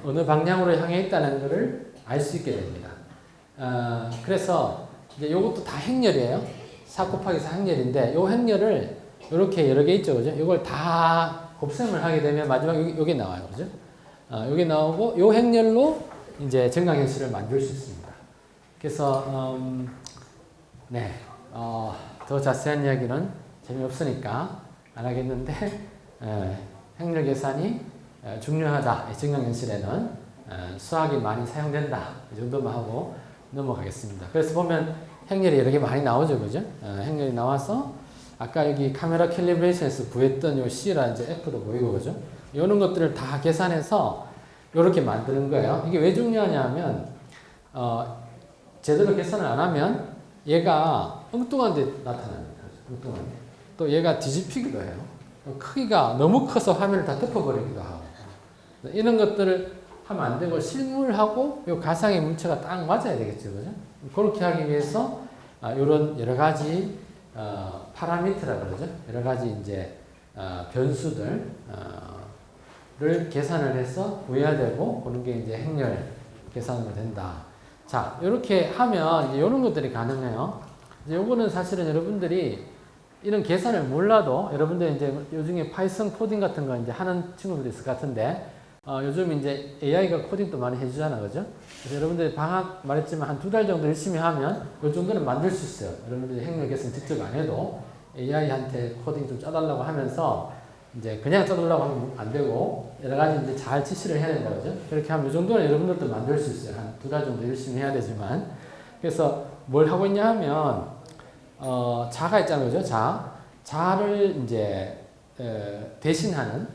어느 방향으로 향해 있다는 것을 알 수 있게 됩니다. 그래서 이제 요것도 다 행렬이에요. 4 곱하기 4 행렬인데 요 행렬을 요렇게 여러 개 있죠. 그죠? 요걸 다 곱셈을 하게 되면 마지막 여기 나와요. 그죠? 여기 나오고 요 행렬로 이제 증강현실을 만들 수 있습니다. 그래서 더 자세한 이야기는 재미없으니까 안 하겠는데 행렬 계산이 중요하다. 증강현실에는 수학이 많이 사용된다. 이 정도만 하고 넘어가겠습니다. 그래서 보면 행렬이 여러 개 많이 나오죠. 그죠? 행렬이 나와서 아까 여기 카메라 캘리브레이션에서 구했던 요 C라든지 F도 보이고 그죠? 이런 것들을 다 계산해서 이렇게 만드는 거예요. 이게 왜 중요하냐면 제대로 계산을 안 하면 얘가 엉뚱한 데 나타납니다. 엉뚱한 데. 또 얘가 뒤집히기도 해요. 크기가 너무 커서 화면을 다 덮어버리기도 하고 이런 것들을 하면 안 되고 실물하고 요 가상의 물체가 딱 맞아야 되겠죠. 그죠? 그렇게 하기 위해서 이런 여러 가지 파라미터라 그러죠. 여러 가지 이제 변수들 를 계산을 해서 구해야 되고 그런 게 이제 행렬 계산으로 된다. 자, 이렇게 하면 이제 이런 것들이 가능해요. 이제 요거는 사실은 여러분들이 이런 계산을 몰라도 여러분들 이제 요즘에 파이썬 코딩 같은 거 이제 하는 친구들이 있을 것 같은데 요즘 이제 AI가 코딩도 많이 해주잖아, 그죠? 그래서 여러분들이 방학 말했지만 한 2달 정도 열심히 하면 이 정도는 만들 수 있어요. 여러분들이 행렬 계산 직접 안 해도 AI한테 코딩 좀 짜달라고 하면서 이제 그냥 짜달라고 하면 안 되고 여러 가지 이제 잘 지시를 해야 된다, 그죠? 그렇게 하면 이 정도는 여러분들도 만들 수 있어요. 한 2달 정도 열심히 해야 되지만. 그래서 뭘 하고 있냐 하면 자가 있잖아요, 그죠? 자를 이제 대신하는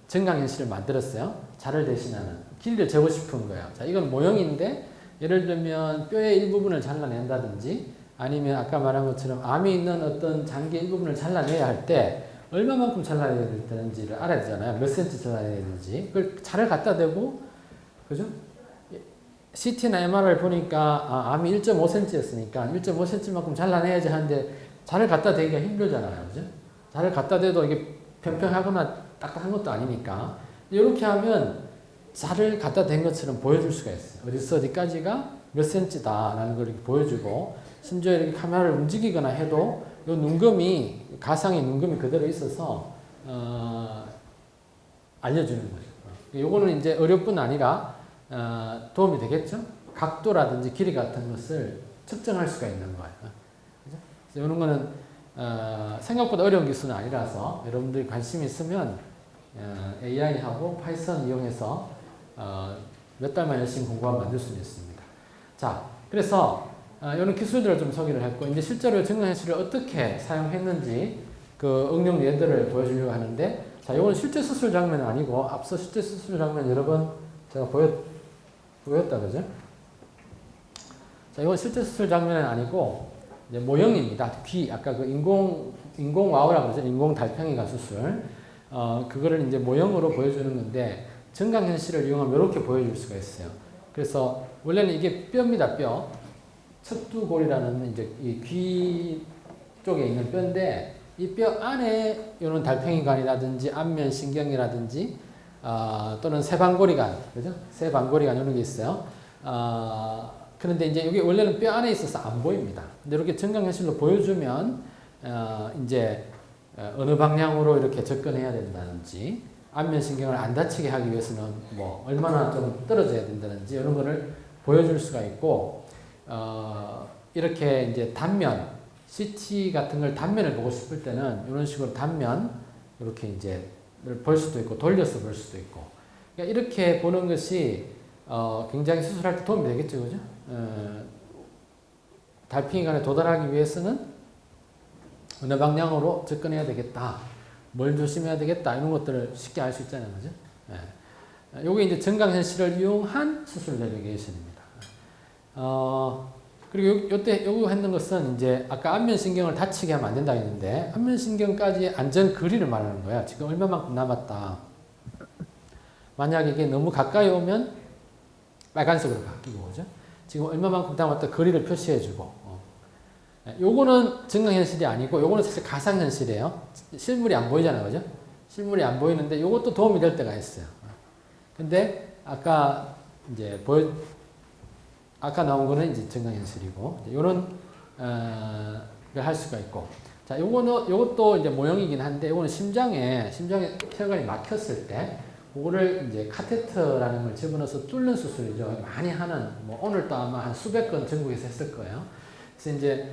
증강현실을 만들었어요. 자를 대신하는 길이를 재고 싶은 거예요. 자, 이건 모형인데 예를 들면 뼈의 일부분을 잘라낸다든지 아니면 아까 말한 것처럼 암이 있는 어떤 장기의 일부분을 잘라내야 할 때 얼마만큼 잘라내야 되는지를 알아야 되잖아요. 몇 센치 잘라내야 되는지. 그걸 자를 갖다 대고, 그죠? CT나 MR을 보니까 암이 1.5cm였으니까 1.5cm만큼 잘라내야지 하는데 자를 갖다 대기가 힘들잖아요. 그죠? 자를 갖다 대도 이게 평평하거나 딱딱한 것도 아니니까 이렇게 하면 자를 갖다 댄 것처럼 보여줄 수가 있어요. 어디서 어디까지가 몇 cm다라는 걸 이렇게 보여주고 심지어 이렇게 카메라를 움직이거나 해도 이 눈금이 가상의 눈금이 그대로 있어서 알려주는 거죠. 요거는 이제 의료뿐 아니라 도움이 되겠죠? 각도라든지 길이 같은 것을 측정할 수가 있는 거예요. 그죠? 이런 거는 생각보다 어려운 기술은 아니라서 여러분들이 관심 있으면 AI하고 파이썬 이용해서 몇 달만 열심히 공부하면 만들 수 있습니다. 자, 그래서 이런 기술들을 좀 소개를 했고 이제 실제로 증강현실을 어떻게 사용했는지 그 응용 예들을 보여주려고 하는데 자, 이건 실제 수술 장면은 아니고 앞서 실제 수술 장면 여러 번 제가 보였다, 그죠? 자, 이건 실제 수술 장면은 아니고 이제 모형입니다. 귀, 아까 그 인공 와우라고 그러죠? 인공 달팽이관 수술. 그거를 이제 모형으로 보여주는 건데 증강현실을 이용하면 이렇게 보여줄 수가 있어요. 그래서 원래는 이게 뼈입니다, 뼈. 척두골이라는 이제 이 귀 쪽에 있는 뼈인데 이 뼈 안에 이런 달팽이관이라든지 안면 신경이라든지 또는 세방고리관, 그죠? 세방고리관 이런 게 있어요. 그런데 이제 여기 원래는 뼈 안에 있어서 안 보입니다. 근데 이렇게 증강현실로 보여주면 이제 어느 방향으로 이렇게 접근해야 된다든지 안면신경을 안 다치게 하기 위해서는 뭐 얼마나 좀 떨어져야 된다든지 이런 거를 보여줄 수가 있고 이렇게 이제 단면 CT 같은 걸 단면을 보고 싶을 때는 이런 식으로 단면 이렇게 이제 볼 수도 있고 돌려서 볼 수도 있고 그러니까 이렇게 보는 것이 굉장히 수술할 때 도움이 되겠죠, 그죠? 달팽이관에 도달하기 위해서는 어느 방향으로 접근해야 되겠다. 뭘 조심해야 되겠다. 이런 것들을 쉽게 알 수 있잖아요. 그죠? 예. 요게 이제 증강현실을 이용한 수술 내비게이션입니다. 그리고 요때 요거 했는 것은 이제 아까 안면신경을 다치게 하면 안 된다 했는데 안면신경까지 안전 거리를 말하는 거야. 지금 얼마만큼 남았다. 만약에 이게 너무 가까이 오면 빨간색으로 바뀌고, 그죠? 지금 얼마만큼 남았다 거리를 표시해주고. 요거는 증강현실이 아니고 요거는 사실 가상현실이에요. 실물이 안 보이잖아요, 그죠? 실물이 안 보이는데 요것도 도움이 될 때가 있어요. 근데 아까 이제 아까 나온 거는 이제 증강현실이고 요런 걸 할 수가 있고 자 요것도 이제 모형이긴 한데 요거는 심장에 혈관이 막혔을 때 그거를 이제 카테터라는 걸 집어넣어서 뚫는 수술이죠. 많이 하는 뭐 오늘도 아마 한 수백 건 전국에서 했을 거예요. 그래서 이제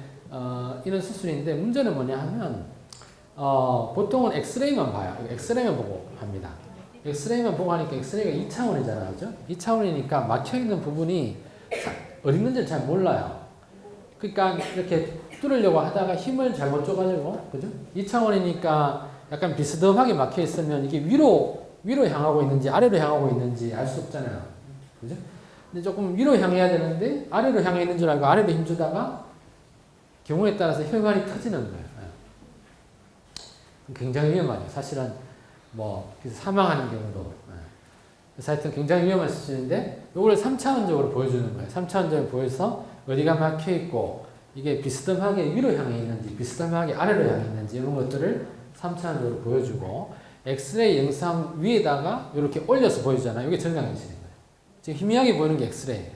이런 수술인데 문제는 뭐냐 하면 보통은 엑스레이만 봐요. 엑스레이만 보고 합니다. 엑스레이만 보고 하니까 엑스레이가 2차원이잖아요. 그죠? 2차원이니까 막혀있는 부분이 어디 있는지를 잘 몰라요. 그러니까 이렇게 뚫으려고 하다가 힘을 잘못 줘가지고, 그죠? 2차원이니까 약간 비스듬하게 막혀있으면 이게 위로 향하고 있는지 아래로 향하고 있는지 알 수 없잖아요. 그죠? 근데 조금 위로 향해야 되는데 아래로 향해 있는 줄 알고 아래로 힘주다가 경우에 따라서 혈관이 터지는 거예요. 굉장히 위험하죠. 사실은 뭐 사망하는 경우도. 그래서 하여튼 굉장히 위험한 수준인데 이걸 3차원적으로 보여주는 거예요. 3차원적으로 보여서 어디가 막혀 있고 이게 비스듬하게 위로 향해 있는지 비스듬하게 아래로 향해 있는지 이런 것들을 3차원적으로 보여주고 엑스레이 영상 위에다가 이렇게 올려서 보여주잖아요. 이게 증강현실인 거예요. 지금 희미하게 보이는 게 엑스레이예요.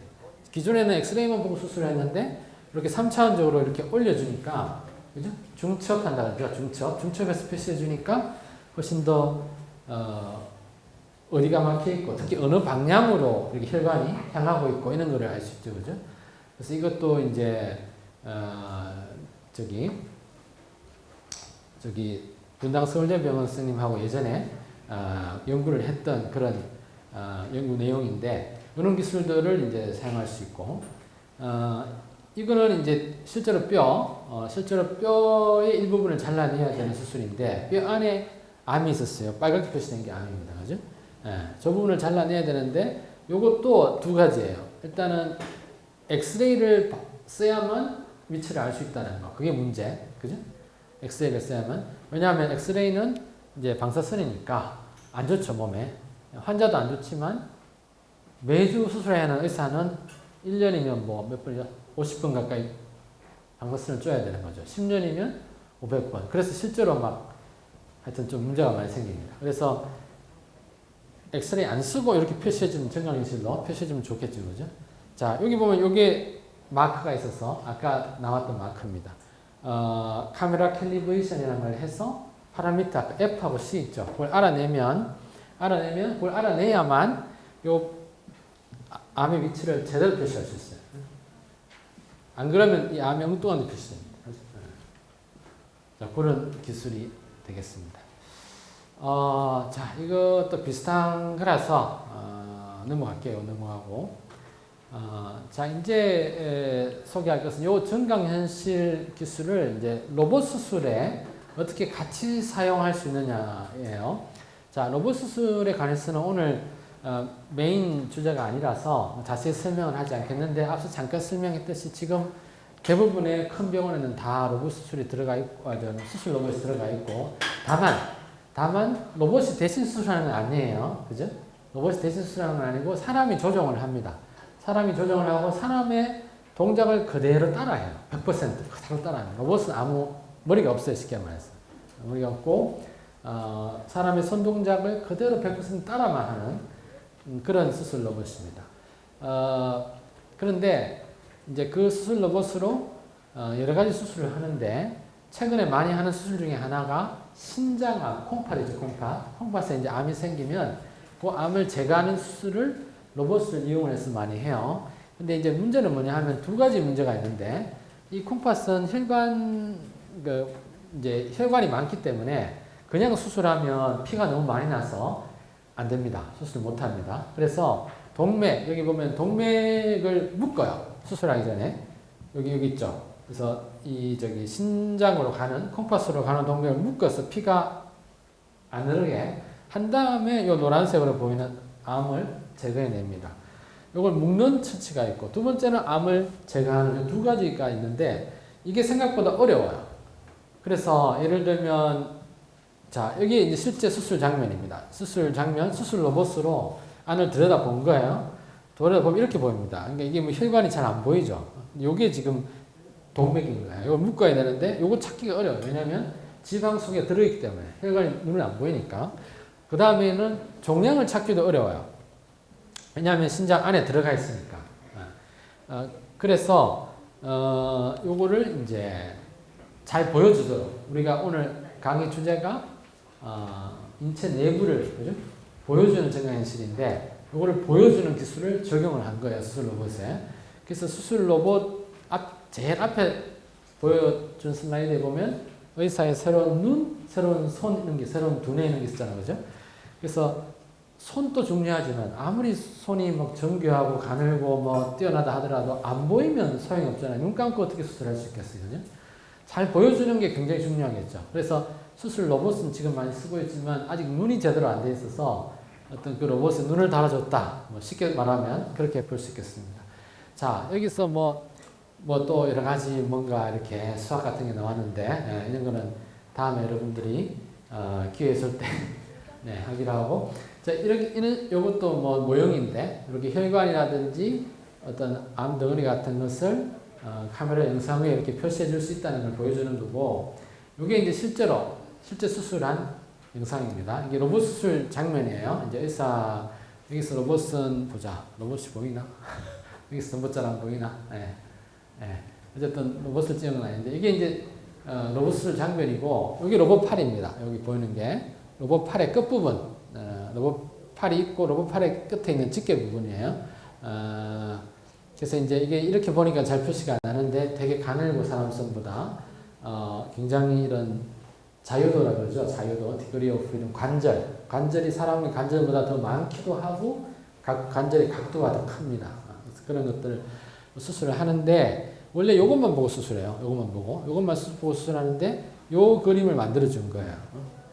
기존에는 엑스레이만 보고 수술을 했는데 이렇게 3차원적으로 이렇게 올려주니까 그죠? 중첩한다 그러죠. 중첩에서 표시해 주니까 훨씬 더 어디가 막혀 있고 특히 어느 방향으로 이렇게 혈관이 향하고 있고 이런 거를 알 수 있죠, 그죠? 그래서 이것도 이제 저기 분당 서울대병원 스님하고 예전에 연구를 했던 그런 연구 내용인데 이런 기술들을 이제 사용할 수 있고 이거는 이제 실제로 실제로 뼈의 일부분을 잘라내야 되는 수술인데 뼈 안에 암이 있었어요. 빨갛게 표시된 게 암입니다, 그죠? 예, 저 부분을 잘라내야 되는데 요것도 두 가지예요. 일단은 엑스레이를 써야만 위치를 알 수 있다는 거. 그게 문제, 그죠? 엑스레이를 써야만. 왜냐하면 엑스레이는 이제 방사선이니까 안 좋죠, 몸에. 환자도 안 좋지만 매주 수술해야 하는 의사는 1년이면 뭐 몇 번이죠? 50번 가까이 방사선을 쪄야 되는 거죠. 10년이면 500번. 그래서 실제로 막 하여튼 좀 문제가 많이 생깁니다. 그래서 엑스레이 안 쓰고 이렇게 표시해주는 정강현실로 표시해주면 좋겠죠, 그죠? 자, 여기 보면 이게 마크가 있어서 아까 나왔던 마크입니다. 카메라 캘리브레이션이라는 걸 해서 파라미터 아까 F하고 C 있죠. 그걸 알아내면 그걸 알아내야만 요 암의 위치를 제대로 표시할 수 있어요. 안 그러면 이 암이 엉뚱한 데 표시됩니다. 자, 그런 기술이 되겠습니다. 자, 이것도 비슷한 거라서 넘어갈게요. 넘어가고. 자, 이제 소개할 것은 요 정강현실 기술을 이제 로봇 수술에 어떻게 같이 사용할 수 있느냐예요. 자, 로봇 수술에 관해서는 오늘 메인 주제가 아니라서 자세히 설명은 하지 않겠는데 앞서 잠깐 설명했듯이 지금 대부분의 큰 병원에는 다 로봇 수술이 들어가 있고, 수술 로봇이 들어가 있고, 다만 로봇이 대신 수술하는 건 아니에요. 그죠? 로봇이 대신 수술하는 건 아니고 사람이 조정을 합니다. 사람이 조정을 하고 사람의 동작을 그대로 따라해요. 100% 그대로 따라해요. 로봇은 아무 머리가 없어요. 쉽게 말해서. 머리가 없고 사람의 손 동작을 그대로 100% 따라만 하는 그런 수술 로봇입니다. 그런데 이제 그 수술 로봇으로 여러 가지 수술을 하는데 최근에 많이 하는 수술 중에 하나가 신장암, 콩팥이죠, 콩팥. 콩팥에 이제 암이 생기면 그 암을 제거하는 수술을 로봇을 이용해서 많이 해요. 근데 이제 문제는 뭐냐 하면 두 가지 문제가 있는데 이 콩팥은 이제 혈관이 많기 때문에 그냥 수술하면 피가 너무 많이 나서 안 됩니다. 수술 못 합니다. 그래서 동맥, 여기 보면 동맥을 묶어요. 수술하기 전에. 여기 있죠. 그래서 신장으로 가는, 콩팥으로 가는 동맥을 묶어서 피가 안 흐르게 한 다음에 이 노란색으로 보이는 암을 제거해냅니다. 이걸 묶는 처치가 있고, 두 번째는 암을 제거하는 두 가지가 있는데, 이게 생각보다 어려워요. 그래서 예를 들면, 자, 여기 이제 실제 수술 장면입니다. 수술 장면, 수술 로봇으로 안을 들여다본 거예요. 들여다보면 이렇게 보입니다. 그러니까 이게 뭐 혈관이 잘 안 보이죠. 이게 지금 동맥인 거예요. 이걸 묶어야 되는데, 이거 찾기가 어려워요. 왜냐면 지방 속에 들어있기 때문에 혈관이 눈에 안 보이니까. 그 다음에는 종양을 찾기도 어려워요. 왜냐하면 신장 안에 들어가 있으니까. 그래서 요거를 이제 잘 보여주도록 우리가 오늘 강의 주제가 인체 내부를 그죠? 보여주는 정강현실인데 요거를 보여주는 기술을 적용을 한 거예요. 수술 로봇에. 그래서 수술 로봇 제일 앞에 보여준 슬라이드에 보면 의사의 새로운 눈, 새로운 손 이런 게 새로운 두뇌 이런 게 있잖아요. 그죠? 그래서 손도 중요하지만 아무리 손이 막 정교하고 가늘고 뭐 뛰어나다 하더라도 안 보이면 소용이 없잖아요. 눈 감고 어떻게 수술할 수 있겠어요. 그죠? 잘 보여주는 게 굉장히 중요하겠죠. 그래서 수술 로봇은 지금 많이 쓰고 있지만 아직 눈이 제대로 안 돼 있어서 어떤 그 로봇에 눈을 달아줬다. 뭐 쉽게 말하면 그렇게 볼 수 있겠습니다. 자, 여기서 뭐 또 여러 가지 뭔가 이렇게 수학 같은 게 나왔는데 이런 거는 다음에 여러분들이 기회 있을 때 네, 하기로 하고 자, 요것도 뭐 모형인데 이렇게 혈관이라든지 어떤 암 덩어리 같은 것을 카메라 영상 위에 이렇게 표시해 줄 수 있다는 걸 보여주는 거고 이게 이제 실제 수술한 영상입니다. 이게 로봇 수술 장면이에요. 이제 의사 여기서 로봇은 보자. 로봇이 보이나? 여기서 로봇 잘 안 보이나? 네. 어쨌든 로봇을 찍은 건 아닌데 이게 이제 로봇 수술 장면이고 여기 로봇 팔입니다. 여기 보이는 게 로봇 팔의 끝부분, 로봇 팔이 있고 로봇 팔의 끝에 있는 집게 부분이에요. 그래서 이제 이게 이렇게 보니까 잘 표시가 안 나는데 되게 가늘고 사람성보다 굉장히 이런 자유도라 그러죠. 자유도, 디그리 오프 프리덤, 관절이 사람의 관절보다 더 많기도 하고 관절의 각도가 더 큽니다. 그런 것들 수술을 하는데 원래 이것만 보고 수술해요. 이것만 보고 수술하는데 요 그림을 만들어 준 거예요.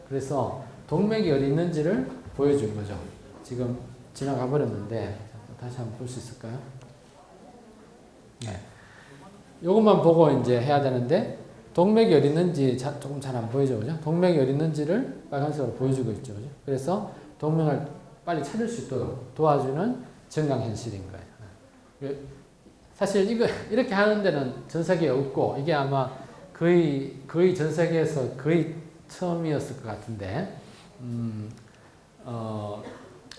그래서 동맥이 어디 있는지를 보여준 거죠. 지금 지나가 버렸는데 다시 한번 볼 수 있을까요? 네. 이것만 보고 이제 해야 되는데 동맥이 어디 있는지 조금 잘 안 보이죠, 그죠? 동맥이 어디 있는지를 빨간색으로 보여주고 있죠, 그죠? 그래서 동맥을 빨리 찾을 수 있도록 도와주는 증강현실인 거예요. 사실 이거 이렇게 하는 데는 전 세계에 없고 이게 아마 거의 전 세계에서 거의 처음이었을 것 같은데,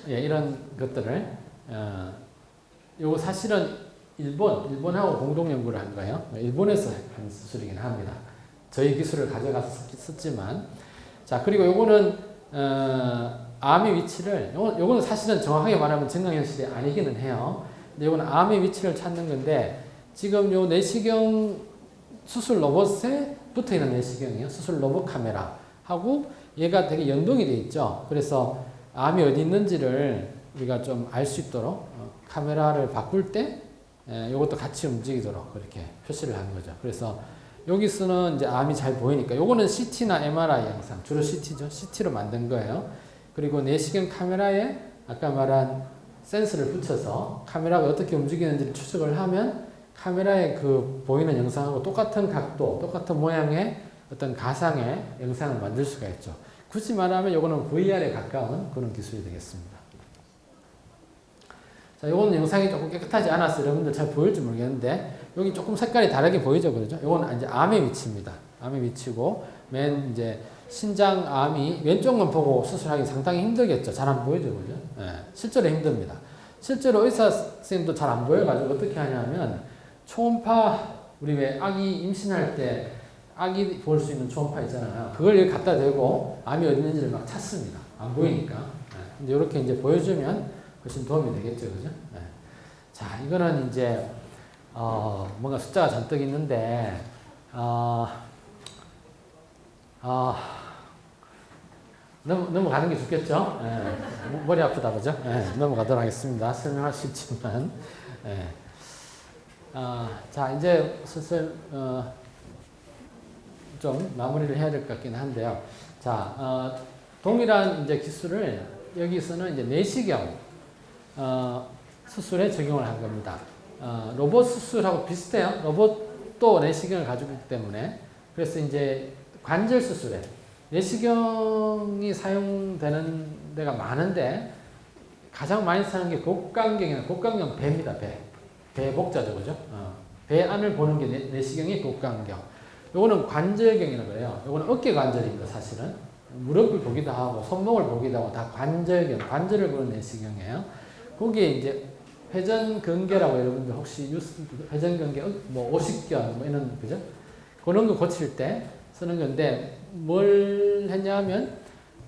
예, 이런 것들을 요거 사실은 일본하고 공동 연구를 한 거예요. 일본에서 한 수술이긴 합니다. 저희 기술을 가져가서 썼지만, 자 그리고 요거는 암의 위치를 요거는 사실은 정확하게 말하면 증강현실이 아니기는 해요. 근데 요거는 암의 위치를 찾는 건데 지금 요 내시경 수술 로봇에 붙어 있는 내시경이에요. 수술 로봇 카메라 하고 얘가 되게 연동이 돼 있죠. 그래서 암이 어디 있는지를 우리가 좀 알 수 있도록 카메라를 바꿀 때 이것도 같이 움직이도록 그렇게 표시를 한 거죠. 그래서 여기서는 이제 암이 잘 보이니까 요거는 CT나 MRI 영상, 주로 CT죠. CT로 만든 거예요. 그리고 내시경 카메라에 아까 말한 센서를 붙여서 카메라가 어떻게 움직이는지를 추적을 하면 카메라에 그 보이는 영상하고 똑같은 각도, 똑같은 모양의 어떤 가상의 영상을 만들 수가 있죠. 굳이 말하면 요거는 VR에 가까운 그런 기술이 되겠습니다. 자, 요거는 영상이 조금 깨끗하지 않아서 여러분들 잘 보일지 모르겠는데 여기 조금 색깔이 다르게 보이죠, 그렇죠? 요거는 이제 암의 위치입니다. 암의 위치고 맨 이제 신장암이 왼쪽만 보고 수술하기 상당히 힘들겠죠. 잘 안 보이죠, 그죠? 예, 실제로 힘듭니다. 실제로 의사 선생님도 잘 안 보여가지고 어떻게 하냐면 초음파, 우리 왜 아기 임신할 때 아기 볼 수 있는 초음파 있잖아요. 그걸 여기 갖다 대고 암이 어디 있는지를 막 찾습니다. 안 보이니까. 예, 근데 이렇게 이제 보여주면 훨씬 도움이 되겠죠, 그죠? 네. 자, 이거는 이제 뭔가 숫자가 잔뜩 있는데 넘어가는 게 좋겠죠? 네. 머리 아프다, 그죠? 네. 넘어가도록 하겠습니다. 설명할 수 있지만, 네. 자, 이제 슬슬 좀 마무리를 해야 될 것 같긴 한데요. 자, 동일한 이제 기술을 여기서는 이제 내시경 수술에 적용을 한 겁니다. 로봇 수술하고 비슷해요. 로봇도 내시경을 가지고 있기 때문에. 그래서 이제 관절 수술에 내시경이 사용되는 데가 많은데 가장 많이 쓰는 게 곡강경 배입니다. 배 복자죠, 그죠? 배 안을 보는 게 내시경이 곡강경. 요거는 관절경이라고 그래요. 요거는 어깨 관절입니다, 사실은. 무릎을 보기도 하고 손목을 보기도 하고 다 관절경, 관절을 보는 내시경이에요. 거기에 이제 회전근개라고 여러분들 혹시 회전근개 뭐 오십견 뭐 이런, 그죠? 그런 거 고칠 때 쓰는 건데 뭘 했냐면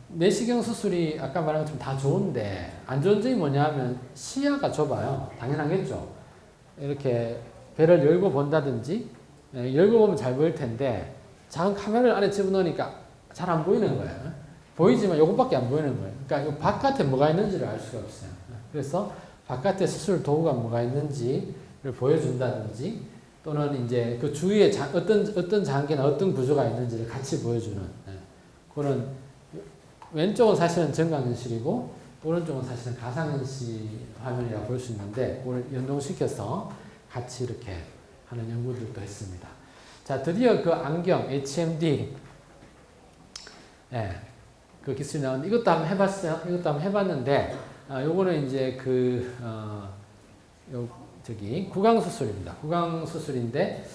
내시경 수술이 아까 말한 것처럼 다 좋은데 안 좋은 점이 뭐냐면 시야가 좁아요. 당연하겠죠. 이렇게 배를 열고 본다든지 열고 보면 잘 보일 텐데 작은 카메라를 안에 집어넣으니까 잘 안 보이는 거예요. 보이지만 이것밖에 안 보이는 거예요. 그러니까 바깥에 뭐가 있는지를 알 수가 없어요. 그래서 바깥에 수술 도구가 뭐가 있는지를 보여준다든지 또는 이제 그 주위에 어떤 장기나 어떤 구조가 있는지를 같이 보여주는 그런, 왼쪽은 사실은 증강현실이고 오른쪽은 사실은 가상현실 화면이라고 볼 수 있는데 그걸 연동시켜서 같이 이렇게 하는 연구들도 했습니다. 자, 드디어 그 안경 HMD 그 기술이 나왔는데 이것도 한번 해봤어요. 이것도 한번 해봤는데 요거는 이제 구강 수술입니다. 구강 수술인데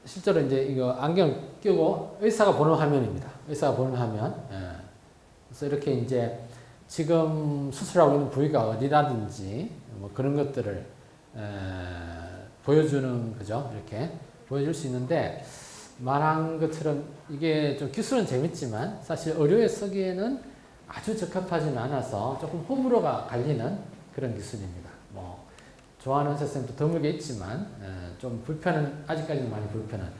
실제로 이제 이거 안경 끼고 의사가 보는 화면입니다. 의사가 보는 화면. 그래서 이렇게 이제 지금 수술하고 있는 부위가 어디라든지 뭐 그런 것들을 보여주는 거죠. 이렇게 보여줄 수 있는데 말한 것처럼 이게 좀 기술은 재밌지만 사실 의료에 쓰기에는 아주 적합하지는 않아서 조금 호불호가 갈리는 그런 기술입니다. 뭐 좋아하는 의사선생님도 드물게 있지만 좀 불편은 아직까지는 많이 불편한.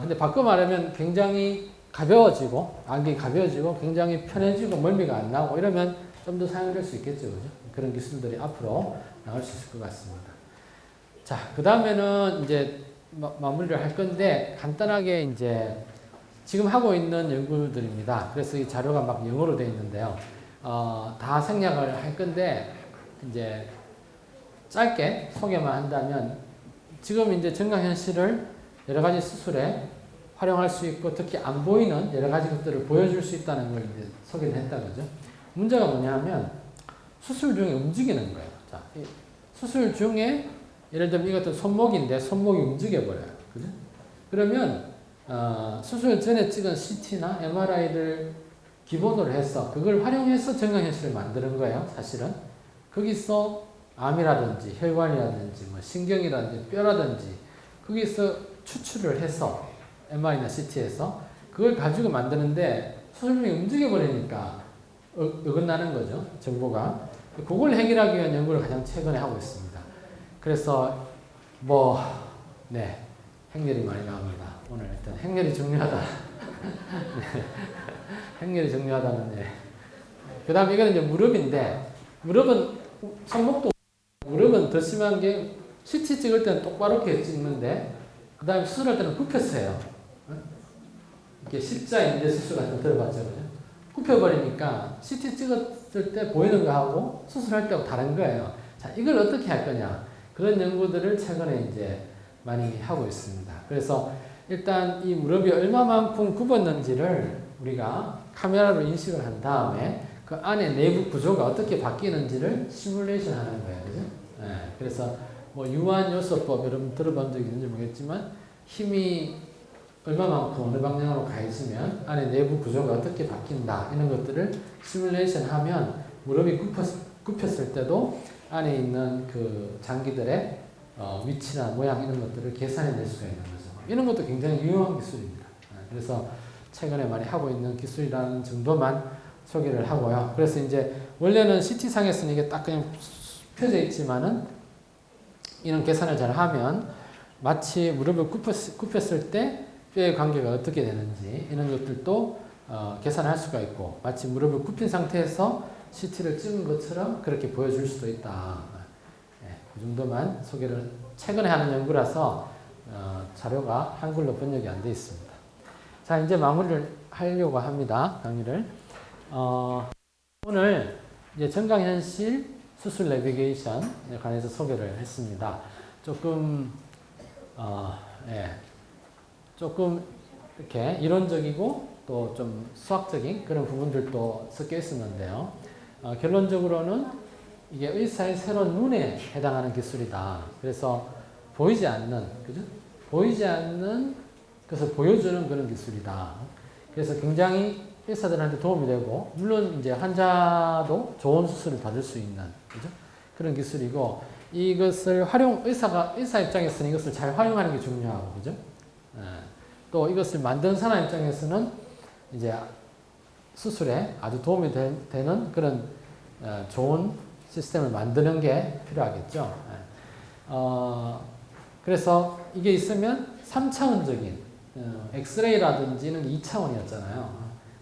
근데 바꿔 말하면 굉장히 가벼워지고 안경이 가벼워지고 굉장히 편해지고 멀미가 안 나고 이러면 좀 더 사용될 수 있겠죠, 그죠? 그런 기술들이 앞으로 나올 수 있을 것 같습니다. 자, 그 다음에는 이제 마무리를 할 건데 간단하게 이제 지금 하고 있는 연구들입니다. 그래서 이 자료가 막 영어로 되어 있는데요. 다 생략을 할 건데 이제 짧게 소개만 한다면 지금 이제 증강현실을 여러 가지 수술에 활용할 수 있고 특히 안 보이는 여러 가지 것들을 보여줄 수 있다는 걸 이제 소개를 했다 그죠? 문제가 뭐냐면 수술 중에 움직이는 거예요. 자, 수술 중에 예를 들면 이것도 손목인데 손목이 움직여 버려요. 그죠? 그러면 수술 전에 찍은 CT나 MRI를 기본으로 해서 그걸 활용해서 증강현실을 만드는 거예요. 사실은 거기서 암이라든지 혈관이라든지 뭐 신경이라든지 뼈라든지 거기서 추출을 해서 MRI나 CT에서 그걸 가지고 만드는데 수술 중에 움직여 버리니까 어긋나는 거죠. 정보가. 그걸 해결하기 위한 연구를 가장 최근에 하고 있습니다. 그래서 네, 행렬이 많이 나옵니다. 오늘 일단 행렬이 중요하다. 네, 행렬이 중요하다는 예. 그 다음에 이거는 이제 무릎인데 무릎은 손목도 무릎은 더 심한 게 CT 찍을 때는 똑바로 이렇게 찍는데 그 다음에 수술할 때는 굽혀서 해요. 이게 십자인대 수술 같은 거 들어봤죠, 그죠? 굽혀버리니까 CT 찍었을 때 보이는 거하고 수술할 때하고 다른 거예요. 자, 이걸 어떻게 할 거냐. 그런 연구들을 최근에 이제 많이 하고 있습니다. 그래서 일단 이 무릎이 얼마만큼 굽었는지를 우리가 카메라로 인식을 한 다음에 그 안에 내부 구조가 어떻게 바뀌는지를 시뮬레이션 하는 거예요. 그죠? 네, 그래서 뭐 유한요소법 여러분 들어본 적이 있는지 모르겠지만 힘이 얼마만큼 어느 방향으로 가해지면 안에 내부 구조가 어떻게 바뀐다 이런 것들을 시뮬레이션 하면 무릎이 굽혔을 때도 안에 있는 그 장기들의 위치나 모양 이런 것들을 계산해 낼 수가 있는 거죠. 이런 것도 굉장히 유용한 기술입니다. 그래서 최근에 많이 하고 있는 기술이라는 정도만 소개를 하고요. 그래서 이제 원래는 CT상에서는 이게 딱 그냥 펴져 있지만은 이런 계산을 잘 하면 마치 무릎을 굽혔을 때 뼈의 관계가 어떻게 되는지 이런 것들도 계산할 수가 있고 마치 무릎을 굽힌 상태에서 CT를 찍은 것처럼 그렇게 보여줄 수도 있다. 네, 그 정도만 소개를 최근에 하는 연구라서 자료가 한글로 번역이 안 되어 있습니다. 자, 이제 마무리를 하려고 합니다. 강의를. 오늘 이제 증강현실 수술 내비게이션에 관해서 소개를 했습니다. 조금 조금 이렇게 이론적이고 또 좀 수학적인 그런 부분들도 섞여 있었는데요. 결론적으로는 이게 의사의 새로운 눈에 해당하는 기술이다. 그래서 보이지 않는, 그죠? 보이지 않는 것을 보여주는 그런 기술이다. 그래서 굉장히 의사들한테 도움이 되고, 물론 이제 환자도 좋은 수술을 받을 수 있는, 그죠? 그런 기술이고, 이것을 의사 입장에서는 이것을 잘 활용하는 게 중요하고, 그죠? 또 이것을 만든 사람 입장에서는 이제 수술에 아주 도움이 되는 그런 좋은 시스템을 만드는 게 필요하겠죠. 그래서 이게 있으면 3차원적인 엑스레이라든지는 2차원이었잖아요.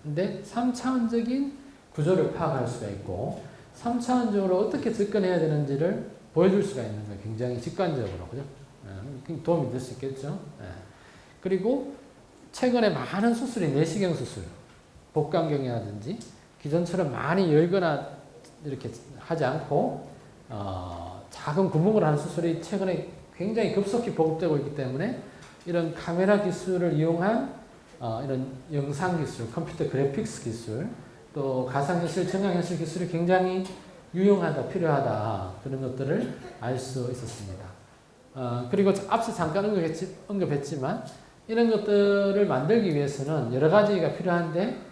근데 3차원적인 구조를 파악할 수가 있고 3차원적으로 어떻게 접근해야 되는지를 보여줄 수가 있는 거예요. 굉장히 직관적으로. 그죠? 도움이 될 수 있겠죠. 그리고 최근에 많은 수술이 내시경 수술, 복강경이라든지 기존처럼 많이 열거나 이렇게 하지 않고 작은 구멍을 하는 수술이 최근에 굉장히 급속히 보급되고 있기 때문에 이런 카메라 기술을 이용한 이런 영상 기술, 컴퓨터 그래픽스 기술, 또 가상현실, 증강현실 기술이 굉장히 유용하다, 필요하다 그런 것들을 알 수 있었습니다. 그리고 앞서 잠깐 언급했지만 이런 것들을 만들기 위해서는 여러 가지가 필요한데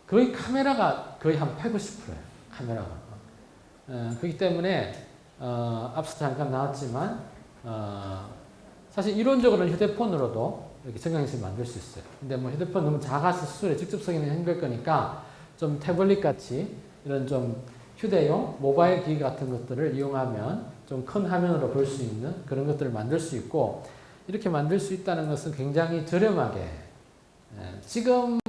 거의 카메라가 거의 한 80, 90%예요. 카메라가. 그렇기 때문에 앞서 잠깐 나왔지만 사실 이론적으로는 휴대폰으로도 이렇게 증강현실 만들 수 있어요. 근데 뭐 휴대폰 너무 작아서 수술에 직접 쓰기는 힘들 거니까 좀 태블릿 같이 이런 좀 휴대용 모바일 기기 같은 것들을 이용하면 좀 큰 화면으로 볼 수 있는 그런 것들을 만들 수 있고, 이렇게 만들 수 있다는 것은 굉장히 저렴하게, 지금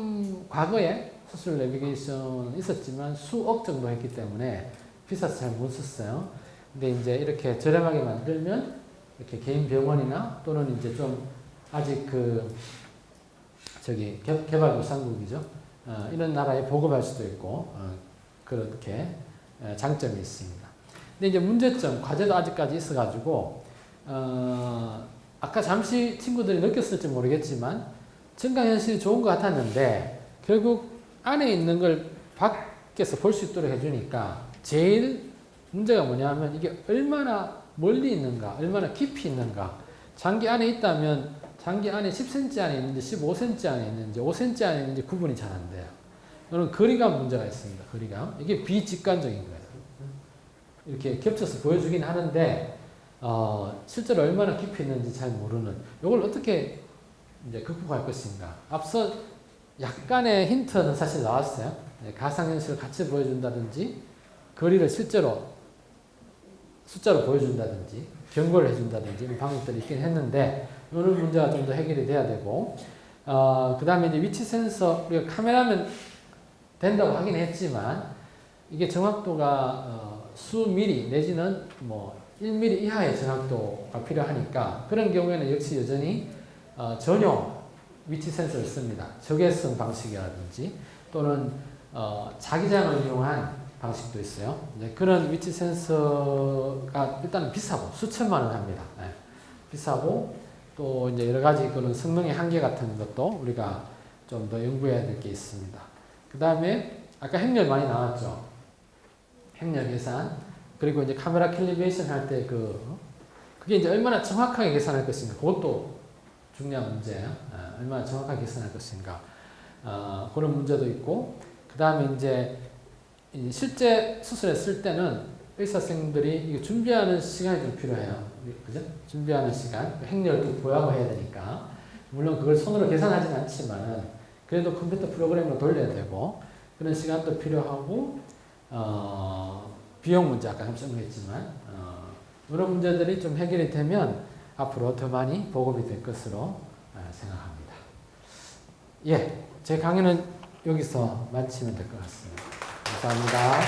과거에 수술 내비게이션은 있었지만 수억 정도 했기 때문에 비싸서 잘 못 썼어요. 근데 이제 이렇게 저렴하게 만들면 이렇게 개인 병원이나 또는 이제 좀 아직 개발도상국이죠. 이런 나라에 보급할 수도 있고, 그렇게 장점이 있습니다. 근데 이제 문제점, 과제도 아직까지 있어가지고, 아까 잠시 친구들이 느꼈을지 모르겠지만, 증강현실이 좋은 것 같았는데, 결국 안에 있는 걸 밖에서 볼 수 있도록 해주니까, 제일 문제가 뭐냐면, 이게 얼마나 멀리 있는가, 얼마나 깊이 있는가. 장기 안에 있다면, 장기 안에 10cm 안에 있는지, 15cm 안에 있는지, 5cm 안에 있는지 구분이 잘 안 돼요. 이런 거리감 문제가 있습니다. 거리감. 이게 비직관적인 거예요. 이렇게 겹쳐서 보여주긴 하는데, 실제로 얼마나 깊이 있는지 잘 모르는, 이걸 어떻게 이제 극복할 것인가. 앞서 약간의 힌트는 사실 나왔어요. 가상현실을 같이 보여준다든지, 거리를 실제로 숫자로 보여준다든지, 경고를 해준다든지, 이런 방법들이 있긴 했는데, 이런 문제가 좀 더 해결이 돼야 되고, 그 다음에 이제 위치 센서, 우리가 카메라면 된다고 하긴 했지만, 이게 정확도가 수 미리 내지는 뭐 1mm 이하의 정확도가 필요하니까, 그런 경우에는 역시 여전히 전용 위치 센서를 씁니다. 적외선 방식이라든지 또는 자기장을 이용한 방식도 있어요. 이제 그런 위치 센서가 일단은 비싸고 수천만 원 합니다. 네. 비싸고 또 이제 여러 가지 그런 성능의 한계 같은 것도 우리가 좀 더 연구해야 될 게 있습니다. 그 다음에 아까 행렬 많이 나왔죠. 행렬 계산, 그리고 이제 카메라 캘리브레이션 할 때 그게 이제 얼마나 정확하게 계산할 것인가, 그것도 중요한 문제예요. 얼마나 정확하게 계산할 것인가, 그런 문제도 있고, 그 다음에 이제 실제 수술했을 때는 의사생들이 이거 준비하는 시간이 좀 필요해요. 그죠? 준비하는 시간, 행렬도 보하고 해야 되니까. 물론 그걸 손으로 계산하진 않지만, 그래도 컴퓨터 프로그램으로 돌려야 되고, 그런 시간도 필요하고, 비용 문제, 아까 설명했지만, 이런 문제들이 좀 해결이 되면 앞으로 더 많이 보급이 될 것으로 생각합니다. 예, 제 강의는 여기서 마치면 될 것 같습니다. 감사합니다.